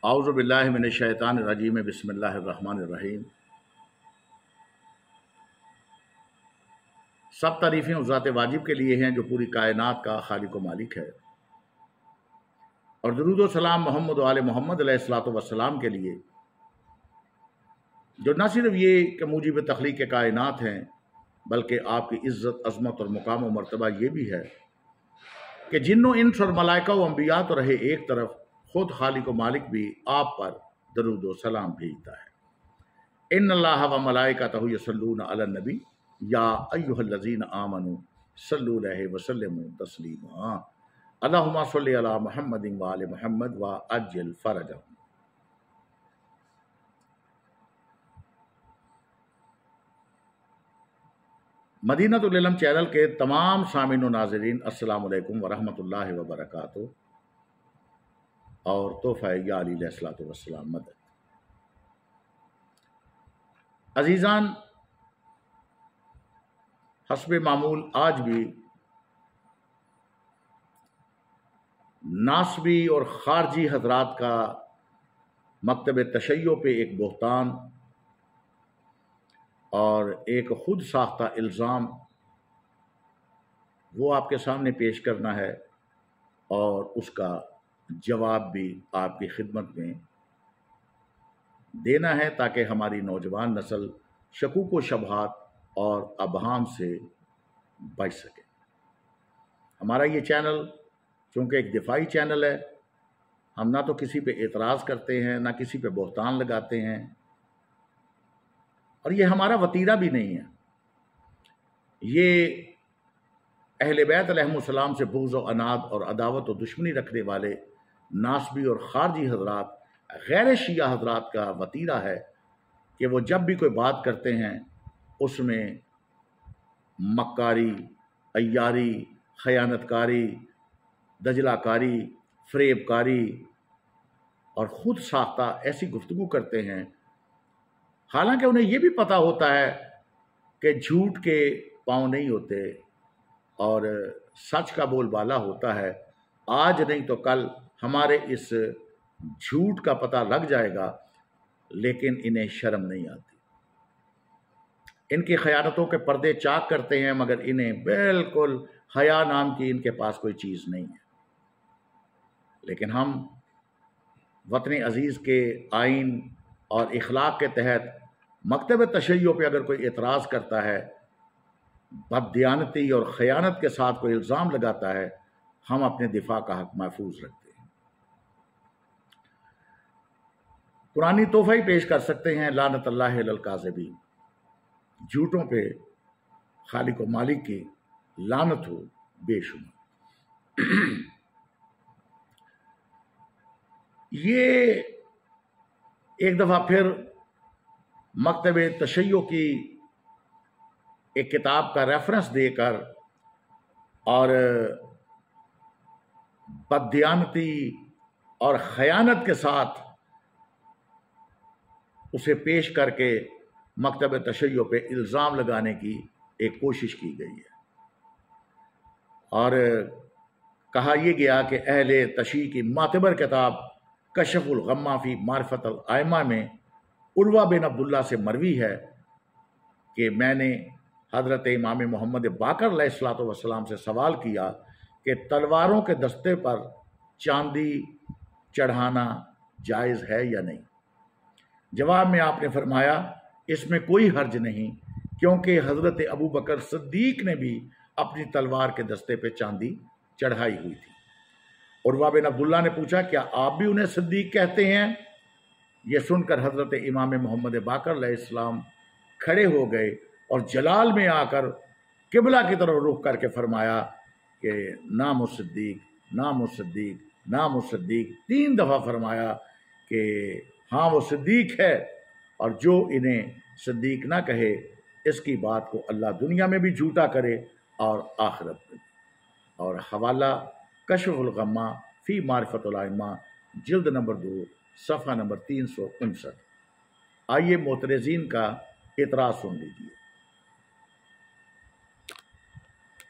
اعوذ باللہ من الشیطان الرجیم بسم اللہ الرحمن الرحیم۔ سب تعریفیں اس ذات واجب کے لیے ہیں جو پوری کائنات کا خالق و مالک ہے، اور درود و سلام محمد و آل محمد علیہ الصلوۃ والسلام کے لیے جو نہ صرف یہ کہ موجب تخلیق کائنات ہیں بلکہ آپ کی عزت، عظمت اور مقام و مرتبہ یہ بھی ہے کہ جن و انس اور ملائکہ و انبیاء تو رہے ایک طرف، خود خالق و مالک بھی آپ پر درود و سلام بھیجتا ہے۔ ان اللہ و ملائکتہ یصلون علی النبی یا ایھا الذین آمنوا صلوا علیہ وسلموا تسلیما اللہم صل علی محمد و آل محمد وعجل فرجہم۔ مدینۃ العلم چینل کے تمام سامعین و ناظرین السلام علیکم ورحمۃ اللہ وبرکاتہ، اور تحفہ یا علی علیہ الصلوۃ والسلام مدد۔ عزیزان، حسب معمول آج بھی ناسبی اور خارجی حضرات کا مکتب تشیع پہ ایک بہتان اور ایک خود ساختہ الزام وہ آپ کے سامنے پیش کرنا ہے، اور اس کا جواب بھی آپ کی خدمت میں دینا ہے تاکہ ہماری نوجوان نسل شکوک و شبہات اور ابہام سے بچ سکے۔ ہمارا یہ چینل چونکہ ایک دفاعی چینل ہے، ہم نہ تو کسی پہ اعتراض کرتے ہیں، نہ کسی پہ بہتان لگاتے ہیں، اور یہ ہمارا وتیرہ بھی نہیں ہے۔ یہ اہل بیت علیہم السلام سے بغض و عناد اور عداوت و دشمنی رکھنے والے ناسبی اور خارجی حضرات، غیر شیعہ حضرات کا وتیرہ ہے کہ وہ جب بھی کوئی بات کرتے ہیں اس میں مکاری، عیاری، خیانت کاری، دجلہ کاری، فریب کاری اور خود ساختہ ایسی گفتگو کرتے ہیں، حالانکہ انہیں یہ بھی پتہ ہوتا ہے کہ جھوٹ کے پاؤں نہیں ہوتے اور سچ کا بول بالا ہوتا ہے۔ آج نہیں تو کل ہمارے اس جھوٹ کا پتہ لگ جائے گا، لیکن انہیں شرم نہیں آتی۔ ان کی خیانتوں کے پردے چاک کرتے ہیں، مگر انہیں بالکل حیا نام کی ان کے پاس کوئی چیز نہیں ہے۔ لیکن ہم وطن عزیز کے آئین اور اخلاق کے تحت مکتب تشیع پہ اگر کوئی اعتراض کرتا ہے، بددیانتی اور خیانت کے ساتھ کوئی الزام لگاتا ہے، ہم اپنے دفاع کا حق محفوظ رکھتے ہیں۔ قرآنی تحفہ ہی پیش کر سکتے ہیں، لعنت اللہ علی الکاذبین، جھوٹوں پہ خالق و مالک کی لعنت ہو بے شمار۔ یہ ایک دفعہ پھر مکتب تشیع کی ایک کتاب کا ریفرنس دے کر اور بددیانتی اور خیانت کے ساتھ اسے پیش کر کے مکتب تشیع پہ الزام لگانے کی ایک کوشش کی گئی ہے، اور کہا یہ گیا کہ اہل تشیع کی معتبر کتاب کشف الغمہ فی معرفت الائمہ میں عروہ بن عبداللہ سے مروی ہے کہ میں نے حضرت امام محمد باقر علیہ الصلوۃ والسلام سے سوال کیا کہ تلواروں کے دستے پر چاندی چڑھانا جائز ہے یا نہیں۔ جواب میں آپ نے فرمایا اس میں کوئی حرج نہیں، کیونکہ حضرت ابو بکر صدیق نے بھی اپنی تلوار کے دستے پہ چاندی چڑھائی ہوئی تھی۔ عروہ بن عبداللہ نے پوچھا کیا آپ بھی انہیں صدیق کہتے ہیں؟ یہ سن کر حضرت امام محمد باقر علیہ السلام کھڑے ہو گئے اور جلال میں آ کر قبلہ کی طرف رخ کر کے فرمایا کہ نام الصدیق، نام الصدیق، نام الصدیق، 3 دفعہ فرمایا کہ ہاں وہ صدیق ہے، اور جو انہیں صدیق نہ کہے اس کی بات کو اللہ دنیا میں بھی جھوٹا کرے اور آخرت میں۔ اور حوالہ کشف الغمہ فی معرفت الائمہ، جلد نمبر 2، صفحہ نمبر 359۔ آئیے معترضین کا اعتراض سن لیجیے۔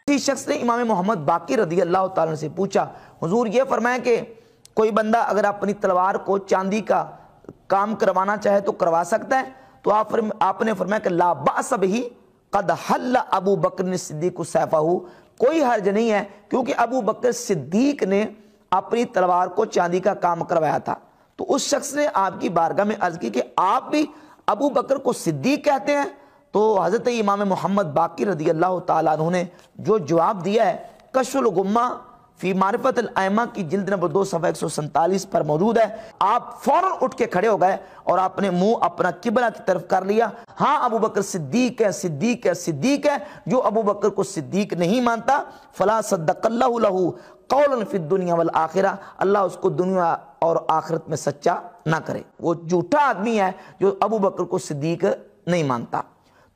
کسی شخص نے امام محمد باقر رضی اللہ تعالیٰ عنہ سے پوچھا، حضور یہ فرمائیں کہ کوئی بندہ اگر اپنی تلوار کو چاندی کا کام کروانا چاہے تو کروا سکتا ہے؟ تو آپ نے فرمایا کہ لا باس بہ قد حل ابو بکر صدیق سیفہ، کوئی حرج نہیں ہے، کیونکہ ابو بکر صدیق نے اپنی تلوار کو چاندی کا کام کروایا تھا۔ تو اس شخص نے آپ کی بارگاہ میں عرض کی کہ آپ بھی ابو بکر کو صدیق کہتے ہیں؟ تو حضرت امام محمد باقر رضی اللہ تعالیٰ عنہ نے جو جواب دیا ہے کشف الغمہ فی معرفت الائمہ کی جلد نمبر 2 صفحہ 147 پر موجود ہے۔ آپ فوراً اٹھ کے کھڑے ہو گئے اور آپ نے منہ اپنا قبلہ کی طرف کر لیا۔ ہاں ابو بکر صدیق ہے، صدیق ہے، صدیق ہے۔ جو ابو بکر کو صدیق نہیں مانتا فلا صدق اللہ لہ قولا فی الدنیا والآخرہ، اللہ اس کو دنیا اور آخرت میں سچا نہ کرے۔ وہ جھوٹا آدمی ہے جو ابو بکر کو صدیق نہیں مانتا۔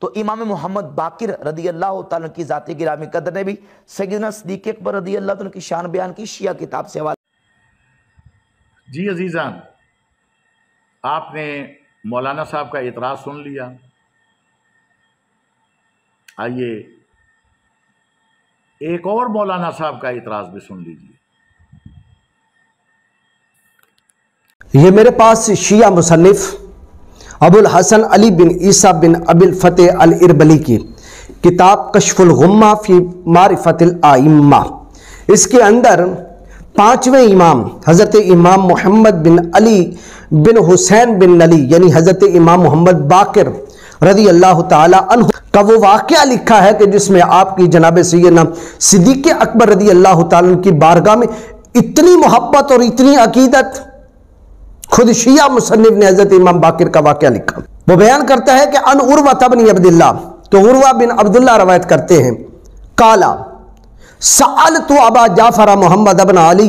تو امام محمد باقر رضی اللہ تعالیٰ کی ذاتی گرامی قدر نے بھی سیدنا صدیق اکبر رضی اللہ تعالیٰ کی شان بیان کی شیعہ کتاب سے حوالہ۔ جی عزیزان، آپ نے مولانا صاحب کا اعتراض سن لیا، آئیے ایک اور مولانا صاحب کا اعتراض بھی سن لیجیے۔ یہ میرے پاس شیعہ مصنف ابو الحسن علی بن عیسیٰ بن ابی الفتح الاربلی کی کتاب کشف الغمہ فی معرفت الائمہ، اس کے اندر 5ویں امام حضرت امام محمد بن علی بن حسین بن علی یعنی حضرت امام محمد باقر رضی اللہ تعالی عنہ کا وہ واقعہ لکھا ہے کہ جس میں آپ کی جناب سیدنا صدیق اکبر رضی اللہ تعالی عنہ کی بارگاہ میں اتنی محبت اور اتنی عقیدت، خود شیعہ مصنف نے حضرت امام باقر کا واقعہ لکھا۔ وہ بیان کرتا ہے کہ ان عروہ بن عبداللہ، تو عروہ بن عبداللہ روایت کرتے ہیں، قالا سألت ابا جعفر محمد بن علی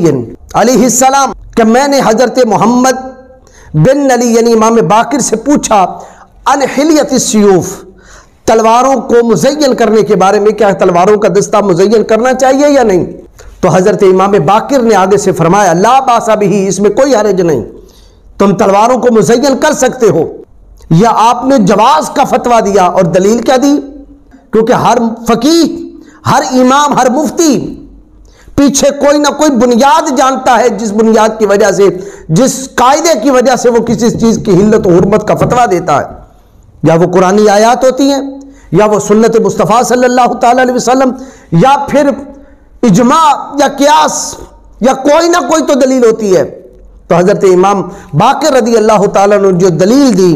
علیہ السلام، کہ میں نے حضرت محمد بن علی یعنی امام باقر سے پوچھا ان حلیت السیوف، تلواروں کو مزین کرنے کے بارے میں، کیا تلواروں کا دستہ مزین کرنا چاہیے یا نہیں؟ تو حضرت امام باقر نے آگے سے فرمایا لا باس بہ، اس میں کوئی حرج نہیں، تم تلواروں کو مزین کر سکتے ہو۔ یا آپ نے جواز کا فتویٰ دیا، اور دلیل کیا دی؟ کیونکہ ہر فقیہ، ہر امام، ہر مفتی پیچھے کوئی نہ کوئی بنیاد جانتا ہے، جس بنیاد کی وجہ سے، جس قاعدے کی وجہ سے وہ کسی چیز کی حلت و حرمت کا فتویٰ دیتا ہے۔ یا وہ قرآنی آیات ہوتی ہیں، یا وہ سنت مصطفیٰ صلی اللہ تعالی علیہ وسلم، یا پھر اجماع یا قیاس، یا کوئی نہ کوئی تو دلیل ہوتی ہے۔ تو حضرت امام باقر رضی اللہ تعالیٰ نے جو دلیل دی،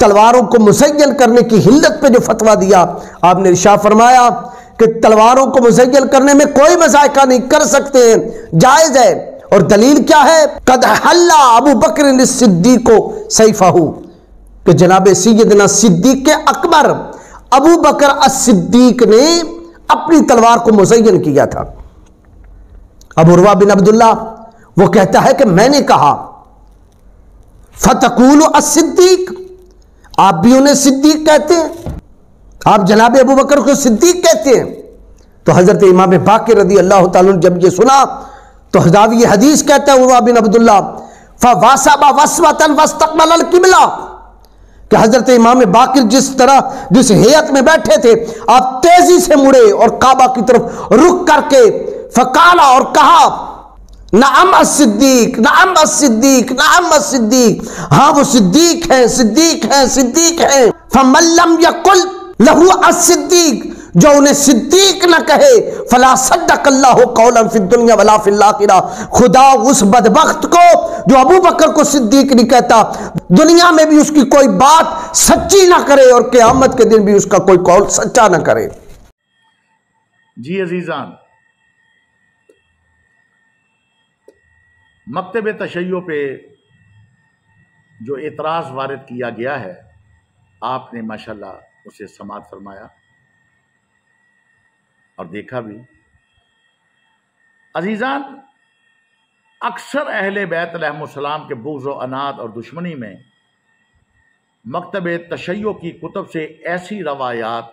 تلواروں کو مزین کرنے کی حلت پہ جو فتویٰ دیا، آپ نے ارشاد فرمایا کہ تلواروں کو مزین کرنے میں کوئی مذائقہ نہیں، کر سکتے ہیں، جائز ہے۔ اور دلیل کیا ہے؟ قد حل ابو بکر الصدیق سیفہ، کہ جناب سیدنا صدیق اکبر ابو بکر الصدیق نے اپنی تلوار کو مزین کیا تھا۔ اب عروہ بن عبداللہ وہ کہتا ہے کہ میں نے کہا فتقول الصدیق، آپ بھی انہیں صدیق کہتے ہیں، آپ جناب ابو بکر کو صدیق کہتے ہیں؟ تو حضرت امام باقر رضی اللہ تعالیٰ نے جب یہ سنا تو راوی حدیث کہتا ہے عروہ بن عبداللہ فواسب وسوۃ واستقبل القبلہ، کہ حضرت امام باقر جس ہیئت میں بیٹھے تھے، آپ تیزی سے مڑے اور کعبہ کی طرف رخ کر کے فقالا، اور کہا نعم الصدیق، نعم الصدیق، نعم الصدیق، ہاں وہ صدیق ہیں، صدیق ہیں، صدیق ہیں۔ فمن لم یقل لہ الصدیق، جو انہیں صدیق نہ کہے، فلا صدق اللہ قولا فی الدنیا ولا فی الاخرہ، خدا اس بدبخت کو جو ابو بکر کو صدیق نہیں کہتا، دنیا میں بھی اس کی کوئی بات سچی نہ کرے اور قیامت کے دن بھی اس کا کوئی قول سچا نہ کرے۔ جی عزیزان، مکتب تشیع پہ جو اعتراض وارد کیا گیا ہے، آپ نے ماشاءاللہ اسے سماعت فرمایا اور دیکھا بھی۔ عزیزان، اکثر اہل بیت علیہ السلام کے بغض و عناد اور دشمنی میں مکتب تشیع کی کتب سے ایسی روایات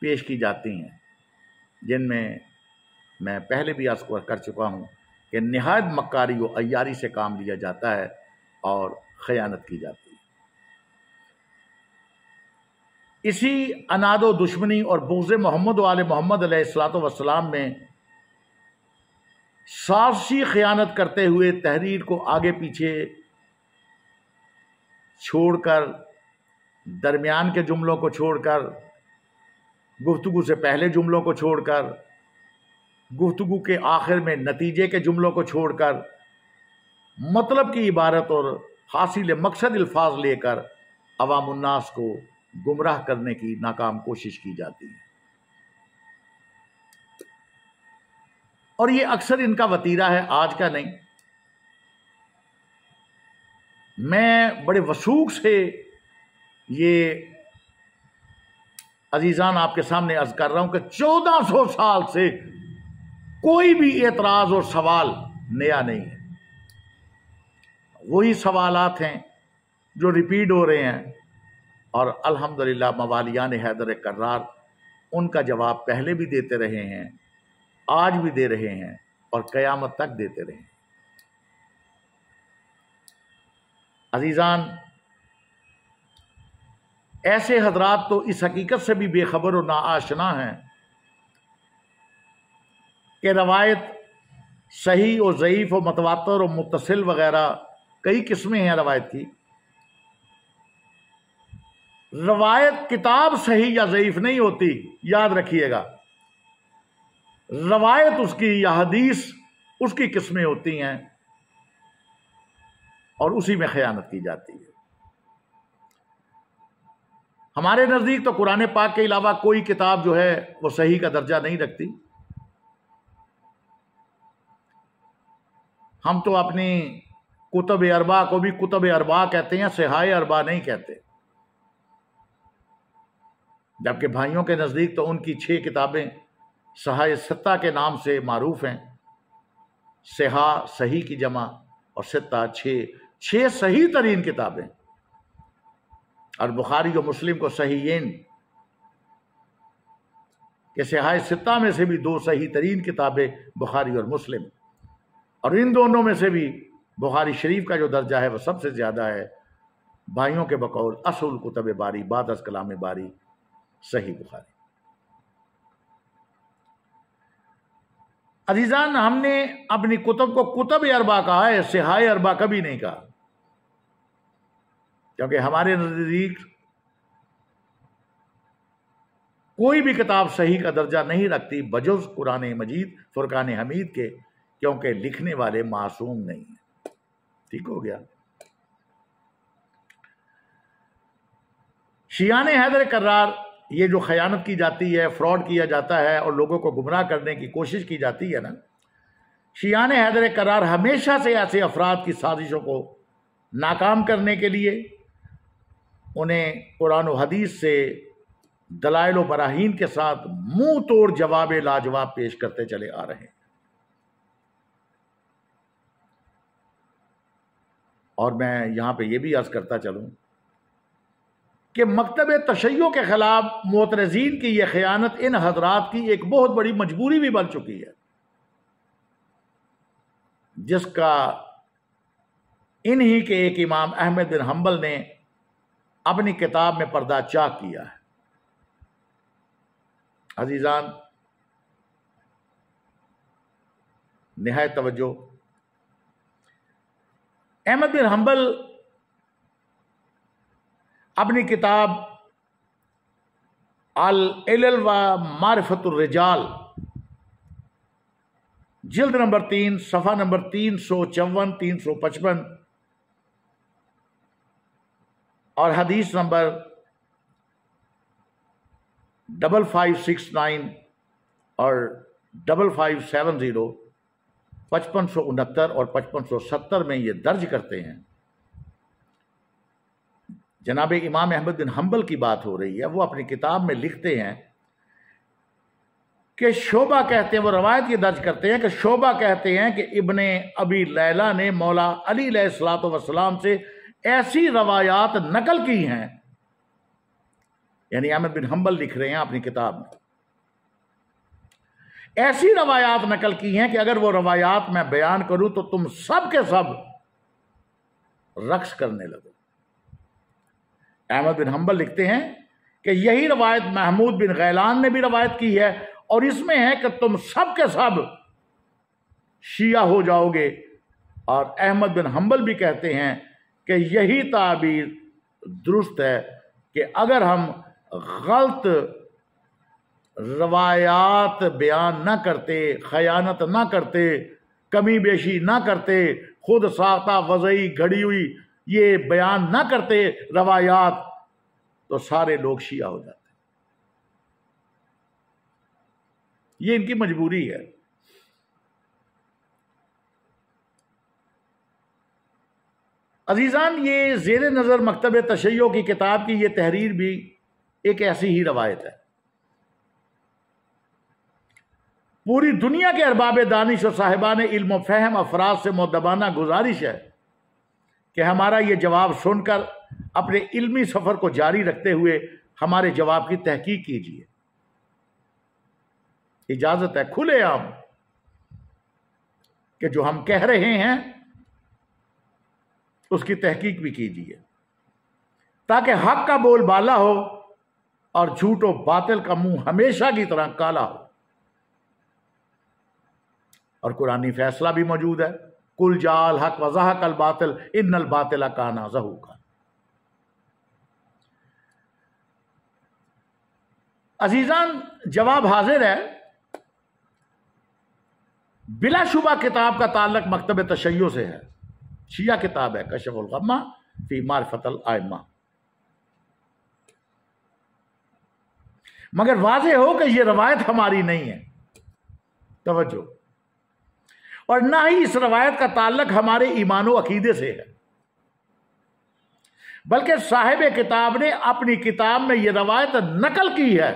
پیش کی جاتی ہیں جن میں پہلے بھی عرض کر چکا ہوں کہ نہایت مکاری و عیاری سے کام لیا جاتا ہے اور خیانت کی جاتی ہے۔ اسی عناد و دشمنی اور بغض محمد و آل محمد علیہ الصلوۃ والسلام میں سازشی خیانت کرتے ہوئے تحریر کو آگے پیچھے چھوڑ کر، درمیان کے جملوں کو چھوڑ کر، گفتگو سے پہلے جملوں کو چھوڑ کر، گفتگو کے آخر میں نتیجے کے جملوں کو چھوڑ کر، مطلب کی عبارت اور حاصل مقصد الفاظ لے کر عوام الناس کو گمراہ کرنے کی ناکام کوشش کی جاتی ہے، اور یہ اکثر ان کا وتیرہ ہے، آج کا نہیں۔ میں بڑے وثوق سے یہ عزیزان آپ کے سامنے عرض کر رہا ہوں کہ 1400 سال سے کوئی بھی اعتراض اور سوال نیا نہیں ہے، وہی سوالات ہیں جو ریپیٹ ہو رہے ہیں، اور الحمدللہ موالیان حیدر کرار ان کا جواب پہلے بھی دیتے رہے ہیں، آج بھی دے رہے ہیں، اور قیامت تک دیتے رہے ہیں۔ عزیزان، ایسے حضرات تو اس حقیقت سے بھی بے خبر و ناآشنا ہیں کہ روایت صحیح و ضعیف و متواتر و متصل وغیرہ کئی قسمیں ہیں روایت کی۔ روایت کتاب صحیح یا ضعیف نہیں ہوتی، یاد رکھیے گا، روایت اس کی یا حدیث اس کی قسمیں ہوتی ہیں، اور اسی میں خیانت کی جاتی ہے۔ ہمارے نزدیک تو قرآن پاک کے علاوہ کوئی کتاب جو ہے وہ صحیح کا درجہ نہیں رکھتی۔ ہم تو اپنی کتب اربع کو بھی کتب اربع کہتے ہیں، صحاح اربع نہیں کہتے، جبکہ بھائیوں کے نزدیک تو ان کی 6 کتابیں صحاح ستہ کے نام سے معروف ہیں۔ صحاح صحیح کی جمع، اور ستہ 6 صحیح ترین کتابیں، اور بخاری و مسلم کو صحیحین کہ صحاح ستہ میں سے بھی 2 صحیح ترین کتابیں بخاری اور مسلم، اور ان دونوں میں سے بھی بخاری شریف کا جو درجہ ہے وہ سب سے زیادہ ہے۔ بھائیوں کے بقول اصل کتب باری بعد از کلام باری صحیح بخاری۔ عزیزان، ہم نے اپنی کتب کو کتب اربع کہا ہے، صحاح اربع کبھی نہیں کہا، کیونکہ ہمارے نزدیک کوئی بھی کتاب صحیح کا درجہ نہیں رکھتی بجز قرآن مجید فرقان حمید کے، کیونکہ لکھنے والے معصوم نہیں ہیں۔ ٹھیک ہو گیا؟ شیعان حیدر کرار یہ جو خیانت کی جاتی ہے، فراڈ کیا جاتا ہے، اور لوگوں کو گمراہ کرنے کی کوشش کی جاتی ہے نا، شیعان حیدر کرار ہمیشہ سے ایسے افراد کی سازشوں کو ناکام کرنے کے لیے انہیں قرآن و حدیث سے دلائل و براہین کے ساتھ منہ توڑ جواب لاجواب پیش کرتے چلے آ رہے ہیں۔ اور میں یہاں پہ یہ بھی عرض کرتا چلوں کہ مکتب تشیع کے خلاف معترضین کی یہ خیانت ان حضرات کی ایک بہت بڑی مجبوری بھی بن چکی ہے، جس کا انہی کے ایک امام احمد بن حنبل نے اپنی کتاب میں پردہ چاک کیا ہے۔ عزیزان، نہایت توجہ، احمد بن حنبل اپنی کتاب العلل و معرفت الرجال جلد نمبر 3 صفحہ نمبر 354 355 اور حدیث نمبر 5569 اور 5570 5569 اور 5570 میں یہ درج کرتے ہیں۔ جناب امام احمد بن حنبل کی بات ہو رہی ہے، وہ اپنی کتاب میں لکھتے ہیں کہ شعبہ کہتے ہیں، وہ روایت یہ درج کرتے ہیں کہ شعبہ کہتے ہیں کہ ابن ابی لیلہ نے مولا علی علیہ الصلوۃ والسلام سے ایسی روایات نقل کی ہیں، یعنی احمد بن حنبل لکھ رہے ہیں اپنی کتاب میں، ایسی روایات نقل کی ہیں کہ اگر وہ روایات میں بیان کروں تو تم سب کے سب رقص کرنے لگو۔ احمد بن حنبل لکھتے ہیں کہ یہی روایت محمود بن غیلان نے بھی روایت کی ہے، اور اس میں ہے کہ تم سب کے سب شیعہ ہو جاؤ گے. اور احمد بن حنبل بھی کہتے ہیں کہ یہی تعبیر درست ہے کہ اگر ہم غلط روایات بیان نہ کرتے، خیانت نہ کرتے، کمی بیشی نہ کرتے، خود ساختہ وضعی گھڑی ہوئی یہ بیان نہ کرتے روایات، تو سارے لوگ شیعہ ہو جاتے. یہ ان کی مجبوری ہے. عزیزان، یہ زیر نظر مکتب تشیع کی کتاب کی یہ تحریر بھی ایک ایسی ہی روایت ہے. پوری دنیا کے ارباب دانش اور صاحبان علم و فہم افراد سے مؤدبانہ گزارش ہے کہ ہمارا یہ جواب سن کر اپنے علمی سفر کو جاری رکھتے ہوئے ہمارے جواب کی تحقیق کیجیے. اجازت ہے کھلے عام کہ جو ہم کہہ رہے ہیں اس کی تحقیق بھی کیجیے، تاکہ حق کا بول بالا ہو اور جھوٹ و باطل کا منہ ہمیشہ کی طرح کالا ہو. اور قرآنی فیصلہ بھی موجود ہے، قل جاء الحق وزہق الباطل ان الباطل کان زہوقا. عزیزان، جواب حاضر ہے. بلا شبہ کتاب کا تعلق مکتب تشیع سے ہے. شیعہ کتاب ہے کشف الغمہ فی معرفت الائمہ. مگر واضح ہو کہ یہ روایت ہماری نہیں ہے. توجہ. اور نہ ہی اس روایت کا تعلق ہمارے ایمان و عقیدے سے ہے، بلکہ صاحب کتاب نے اپنی کتاب میں یہ روایت نقل کی ہے.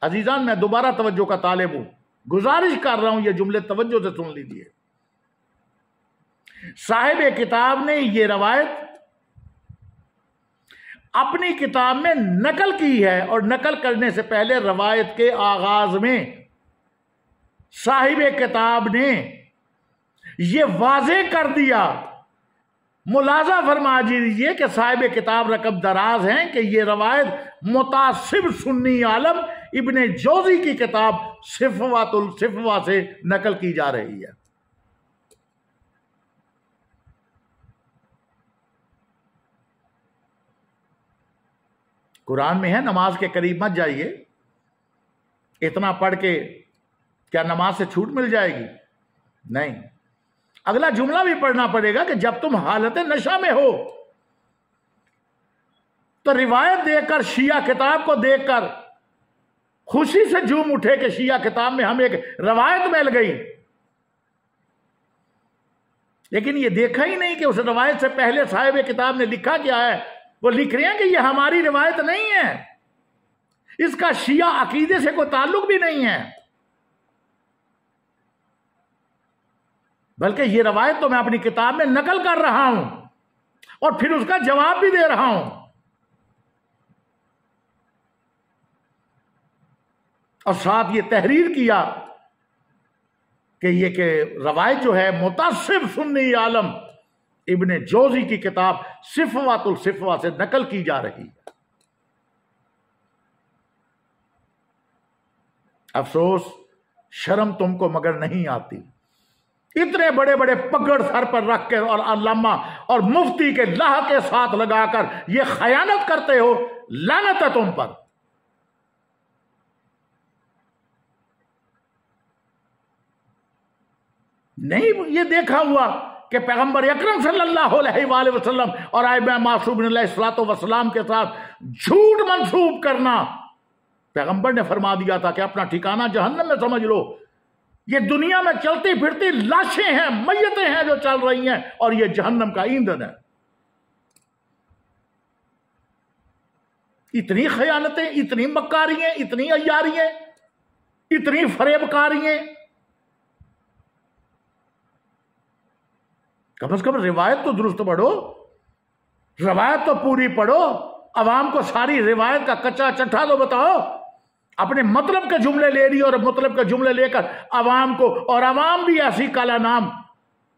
عزیزان، میں دوبارہ توجہ کا طالب ہوں، گزارش کر رہا ہوں یہ جملے توجہ سے سن لیجیے. صاحب کتاب نے یہ روایت اپنی کتاب میں نقل کی ہے، اور نقل کرنے سے پہلے روایت کے آغاز میں صاحب کتاب نے یہ واضح کر دیا. ملاحظہ فرما دیجیے کہ صاحب کتاب رقم دراز ہیں کہ یہ روایت متعصب سنی عالم ابن جوزی کی کتاب صفوات الصفوہ سے نقل کی جا رہی ہے. قرآن میں ہے نماز کے قریب مت جائیے. اتنا پڑھ کے کیا نماز سے چھوٹ مل جائے گی؟ نہیں. اگلا جملہ بھی پڑھنا پڑے گا کہ جب تم حالت نشہ میں ہو. تو روایت دیکھ کر، شیعہ کتاب کو دیکھ کر خوشی سے جھوم اٹھے کہ شیعہ کتاب میں ہمیں ایک روایت مل گئی. لیکن یہ دیکھا ہی نہیں کہ اس روایت سے پہلے صاحب کتاب نے لکھا کیا ہے. وہ لکھ رہے ہیں کہ یہ ہماری روایت نہیں ہے، اس کا شیعہ عقیدے سے کوئی تعلق بھی نہیں ہے، بلکہ یہ روایت تو میں اپنی کتاب میں نقل کر رہا ہوں اور پھر اس کا جواب بھی دے رہا ہوں. اور ساتھ یہ تحریر کیا کہ یہ کہ روایت جو ہے متعصب سنی عالم ابن جوزی کی کتاب صفوات الصفوہ سے نقل کی جا رہی ہے. افسوس، شرم تم کو مگر نہیں آتی. اتنے بڑے بڑے پگڑ سر پر رکھ کے اور علامہ اور مفتی کے لاہ کے ساتھ لگا کر یہ خیانت کرتے ہو. لعنت ہے تم پر. نہیں یہ دیکھا ہوا کہ پیغمبر اکرم صلی اللہ علیہ وآلہ وسلم اور ائمہ معصوم علیہ الصلوۃ والسلام کے ساتھ جھوٹ منسوب کرنا، پیغمبر نے فرما دیا تھا کہ اپنا ٹھکانہ جہنم میں سمجھ لو. یہ دنیا میں چلتی پھرتی لاشیں ہیں، میتیں ہیں جو چل رہی ہیں، اور یہ جہنم کا ایندھن ہے. اتنی خیانتیں، اتنی مکاریاں، اتنی عیاریاں، اتنی فریب کاریاں. کم از کم روایت تو درست پڑھو، روایت تو پوری پڑھو. عوام کو ساری روایت کا کچا چٹھا تو بتاؤ. اپنے مطلب کے جملے لے لی اور مطلب کے جملے لے کر عوام کو، اور عوام بھی ایسی کالا نام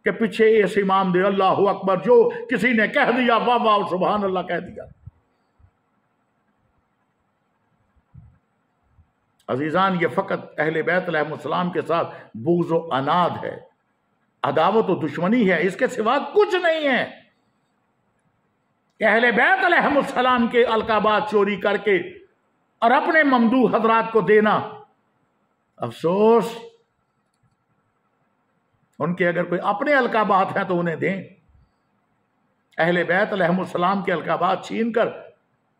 کہ پیچھے اس امام دے اللہ اکبر، جو کسی نے کہہ دیا واہ واہ سبحان اللہ کہہ دیا. عزیزان، یہ فقط اہل بیت علیہ السلام کے ساتھ بغض و عناد ہے، عداوت و دشمنی ہے، اس کے سوا کچھ نہیں ہے کہ اہل بیت علیہ السلام کے القابات چوری کر کے اور اپنے ممدوح حضرات کو دینا۔ افسوس، ان کے اگر کوئی اپنے القابات ہیں تو انہیں دیں، اہل بیت علیہ السلام کے القابات چھین کر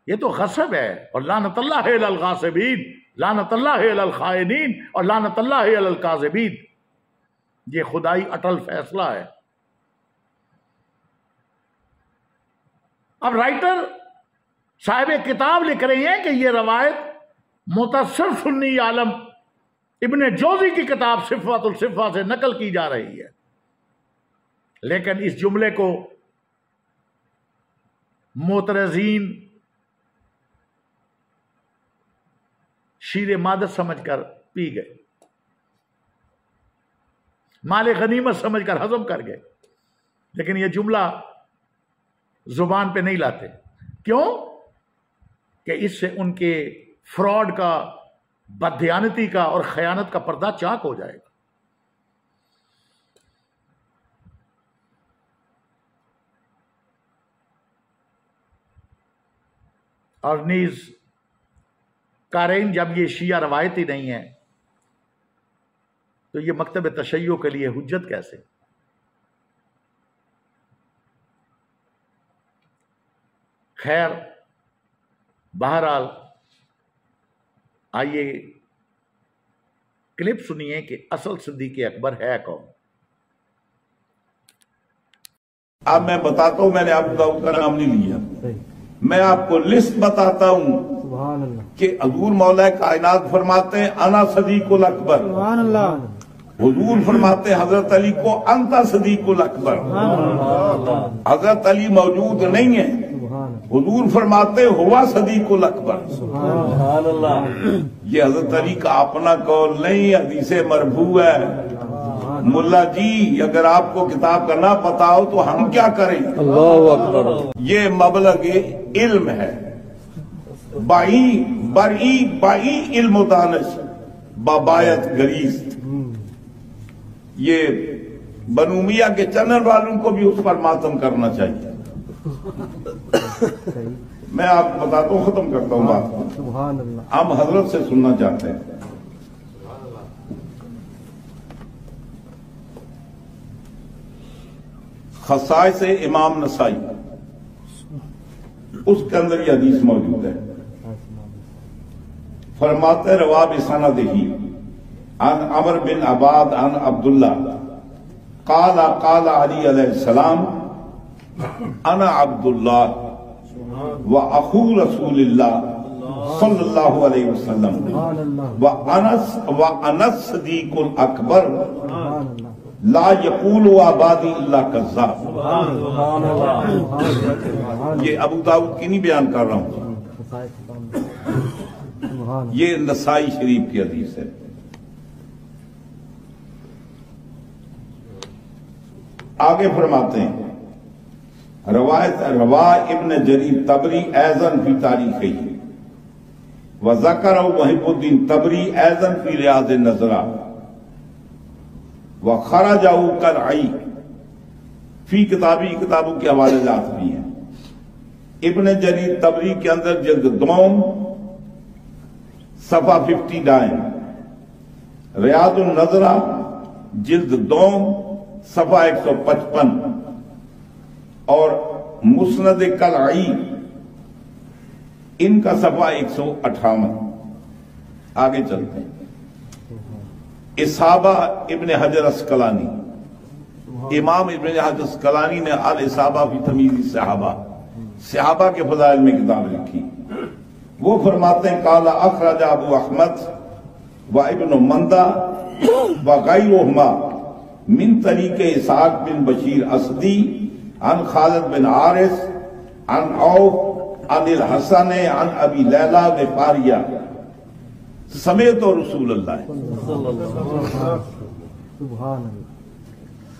یہ تو غصب ہے، اور لعنت اللہ علی الغاصبین، لعنت اللہ علی الخائنین، اور لعنت اللہ علی الکاذبین۔ یہ خدائی اٹل فیصلہ ہے۔ اب رائٹر صاحب کتاب لکھ رہے ہیں کہ یہ روایت متاثر سنی عالم ابن جوزی کی کتاب صفات الصفہ سے نقل کی جا رہی ہے، لیکن اس جملے کو معترضین شیر مادت سمجھ کر پی گئے، مال غنیمت سمجھ کر ہضم کر گئے، لیکن یہ جملہ زبان پہ نہیں لاتے۔ کیوں؟ کہ اس سے ان کے فراڈ کا، بددیانتی کا اور خیانت کا پردہ چاک ہو جائے گا۔ اور نیز قارئین، جب یہ شیعہ روایتی نہیں ہے تو یہ مکتب تشیع کے لیے حجت کیسے؟ خیر، بہرحال آئیے کلپ سنیے کہ اصل صدیق اکبر ہے کون۔ اب میں بتاتا ہوں، میں نے ابو داؤد کا نام نہیں لیا، میں آپ کو لسٹ بتاتا ہوں کہ حضور مولا کائنات فرماتے ہیں انا صدیق الاکبر، حضور فرماتے ہیں حضرت علی کو انتا صدیق الاکبر، حضرت علی موجود نہیں ہے، حضور فرماتے ہوا صدیق الاکبر۔ یہ حضرت علی کا اپنا قول نہیں، حدیث مرفوع ہے۔ ملا جی، اگر آپ کو کتاب کا نہ پتا ہو تو ہم کیا کریں؟ اللہ اکبر۔ یہ مبلغ علم ہے، بائی علم و دانش بابایت گریست۔ یہ بنو میاں کے چینل والوں کو بھی اس پر ماتم کرنا چاہیے۔ میں آپ کو بتاتا ہوں، ختم کرتا ہوں بات، ہم حضرت سے سننا چاہتے ہیں۔ خصائص امام نسائی، اس کے اندر یہ حدیث موجود ہے۔ فرماتے روا بسندہ عن عمر بن عباد عن عبداللہ قال قال علی علیہ السلام انا عبداللہ و اخو رسول اللہ صلی اللہ علیہ وسلم و انس صدیق الاکبر لا یقول عبادی اللہ کذاب۔ یہ ابو داؤد کی نہیں بیان کر رہا ہوں، یہ نسائی شریف کی حدیث ہے۔ آگے فرماتے ہیں روایت روا ابن جریر طبری ایضاً فی تاریخی وذکر محب الدین طبری ایضاً فی ریاض النظرہ وخرجہ کرعی فی کتابوں کے حوالے جات بھی ہیں۔ ابن جریر طبری کے اندر جلد دوم صفحہ 59، ریاض النظرہ جلد دوم صفحہ 155، اور مسند کلعی ان کا صفحہ 158۔ آگے چلتے ہیں۔ اصحابہ ابن حجر اسقلانی، امام ابن حجر اسقلانی نے الاصابہ فی تمییز صحابہ، صحابہ کے فضائل میں کتاب لکھی۔ وہ فرماتے ہیں قال اخرج ابو احمد و ابن مندہ و غیرہما من طریق اسحاق بن بشیر اسدی عن خالد بن عارث عن عوف عن الحسن عن ابی لیلہ غفاریہ سمیت رسول اللہ۔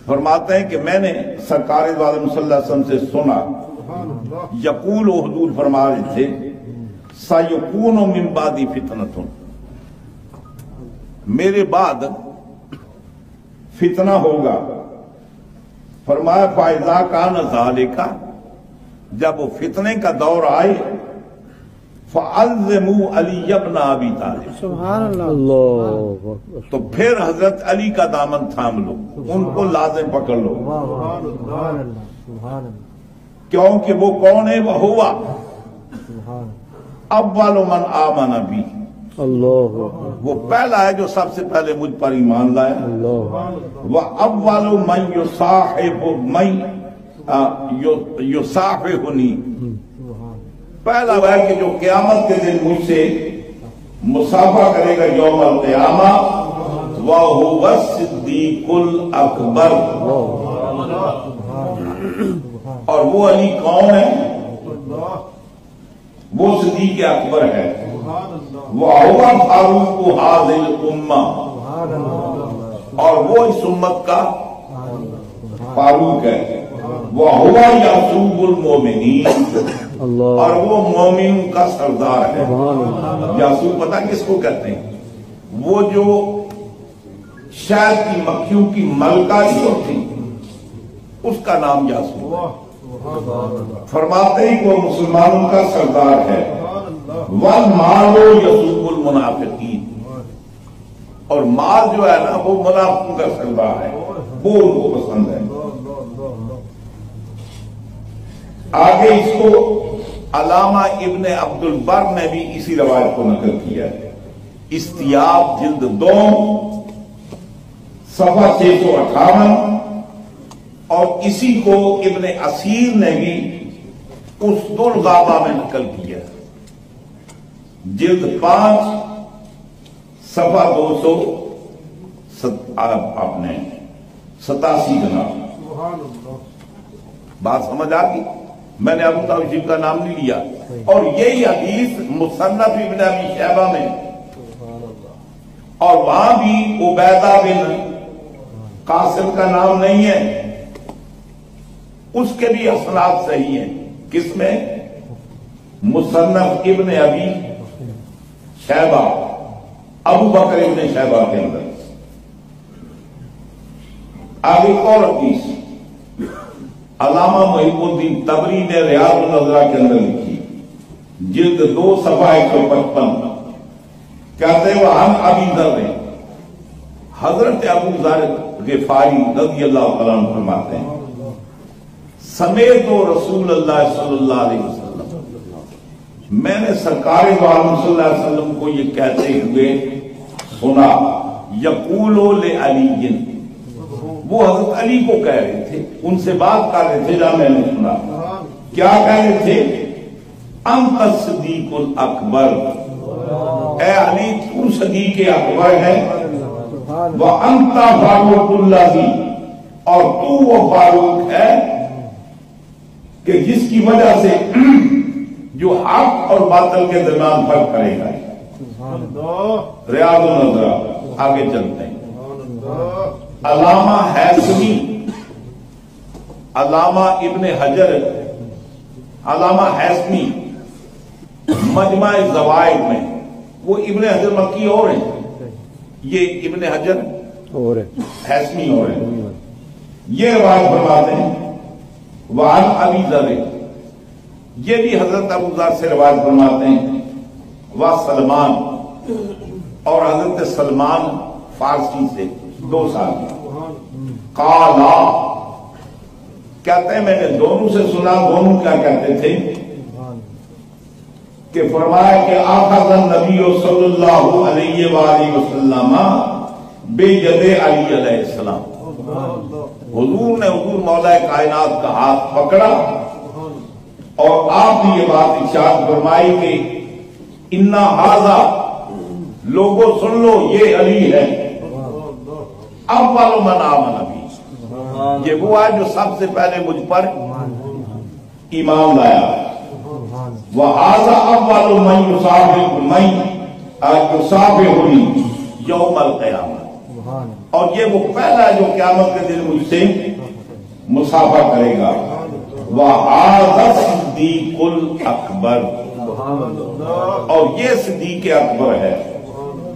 فرماتے ہیں کہ میں نے سرکار دو عالم صلی اللہ علیہ وسلم سے سنا، یقول، حضور فرما رہے تھے سَيَكُونُ مِن بَعْدِي فِتْنَةٌ، میرے بعد فتنہ ہوگا. فرمایا فائزہ کان ذالکا، جب وہ فتنے کا دور آئے فعظموا علی ابن ابی طالب، سبحان اللہ، تو پھر حضرت علی کا دامن تھام لو، ان کو لازم پکڑ لو. کیونکہ وہ کون ہے؟ وہ ہوا اول من آمن بی، وہ پہلا ہے جو سب سے پہلے مجھ پر ایمان لایا. وہ اول من یصافحنی، پہلا وہ ہے کہ جو قیامت کے دن مجھ سے مصافحہ کرے گا یوم القیامہ. وَهُوَ الصِّدِّيقُ الْأَكْبَرُ، اور وہ علی کون ہے؟ وہ صدیق اکبر ہے. وَهُوَ فاروق هَذِهِ الْأُمَّةِ، اور وہ اس امت کا فاروق ہے. وَهُوَ يَعْصُوبُ الْمُؤْمِنِينَ، اور وہ مومنوں کا سردار ہے. یعصوب پتہ کس کو کہتے ہیں؟ وہ جو شہد کی مکھیوں کی ملکہ جو ہوتی اس کا نام یعصوب ہے. فرماتے ہی وہ مسلمانوں کا سردار ہے. وَالْمَالُ يَسُوقُ الْمُنَافِقِينَ، اور مال جو ہے نا وہ منافقوں کا سردار ہے، وہ ان کو پسند ہے. آگے اس کو علامہ ابن عبد البر نے بھی اسی روایت کو نقل کیا ہے. استیاب جلد 2 صفحہ 658، اور اسی کو ابن اسیر نے بھی اسد الغابہ میں نقل کیا ہے، جلد 5 صفحہ 287 جناب. بات سمجھ آ گئی؟ میں نے ابو داؤد شریف کا نام نہیں لیا. اور یہی حدیث مصنف ابن ابی شیبہ میں، اور وہاں بھی عبیدہ بن قاسم کا نام نہیں ہے، اس کے بھی اسناد صحیح ہیں. کس میں؟ مصنف ابن ابی شیبہ، ابو بکر ابن شیبہ کے اندر. آگے اور حدیث علامہ محب الدین تبری نے ریاض النظرہ کے اندر لکھی، جلد 2 صفحہ 155. کہتے ہیں وہاں ابی ذر، حضرت ابو ذر غفاری رضی اللہ تعالیٰ عنہ فرماتے ہیں سمیت رسول اللہ صلی اللہ علیہ وسلم، میں نے سرکار دو عالم صلی اللہ علیہ وسلم کو یہ کہتے ہوئے سنا، یقول لعلی، وہ حضرت علی کو کہہ رہے تھے، ان سے بات کر رہے تھے، جہاں میں نے سنا. کیا کہہ رہے تھے؟ انت الصدیق الاکبر، اے علی تو صدیق اکبر ہے. وانت فاروق اللہ، اور تو وہ فاروق ہے کہ جس کی وجہ سے جو حق اور باطل کے درمیان فرق کرے گا. ریاض النظرہ. آگے چلتے ہیں. علامہ حیثمی، علامہ ابن حجر، علامہ حیثمی مجمع زوائد میں، وہ ابن حجر مکی اور ہیں، یہ ابن حجر اور حیثمی اور ہیں. یہ روایت فرماتے ہیں وعن ابی ذر، یہ بھی حضرت ابو ذر سے روایت فرماتے ہیں. وہ سلمان، اور حضرت سلمان فارسی سے 2 سال. قالا، کہتے ہیں میں نے دونوں سے سنا، دونوں کیا کہتے تھے کہ فرمایا کہ آخذ النبی صلی اللہ علیہ وآلہ وسلم بید علی علیہ السلام، حضور نے حضور مولا کائنات کا ہاتھ پکڑا اور آپ نے یہ بات ارشاد فرمائی کہ انا ھذا، لوگوں سن لو یہ علی ہے، اول من آمن بی، یہ وہ ہے جو سب سے پہلے مجھ پر ایمان لایا. وَهَذَا أَوَّلُ مَنْ يُصَافِحُنِي يَوْمَ الْقِيَامَةِ، اور یہ وہ پہلا ہے جو قیامت کے دن مجھ سے مصافحہ کرے گا. وَهَذَا الصِّدِّيقُ الْأَكْبَرُ، اور یہ صدیق اکبر ہے.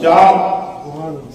4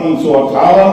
358,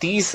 30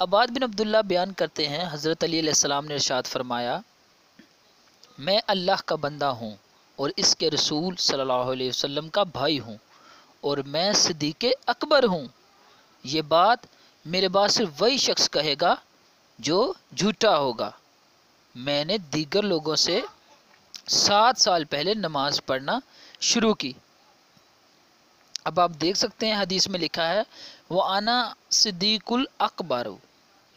عباد بن عبداللہ بیان کرتے ہیں حضرت علی علیہ السلام نے ارشاد فرمایا میں اللہ کا بندہ ہوں اور اس کے رسول صلی اللہ علیہ وسلم کا بھائی ہوں اور میں صدیق اکبر ہوں۔ یہ بات میرے بعد صرف وہی شخص کہے گا جو جھوٹا ہوگا۔ میں نے دیگر لوگوں سے 7 سال پہلے نماز پڑھنا شروع کی۔ اب آپ دیکھ سکتے ہیں حدیث میں لکھا ہے وَأَنَا صِدِّيقُ الْأَكْبَرُ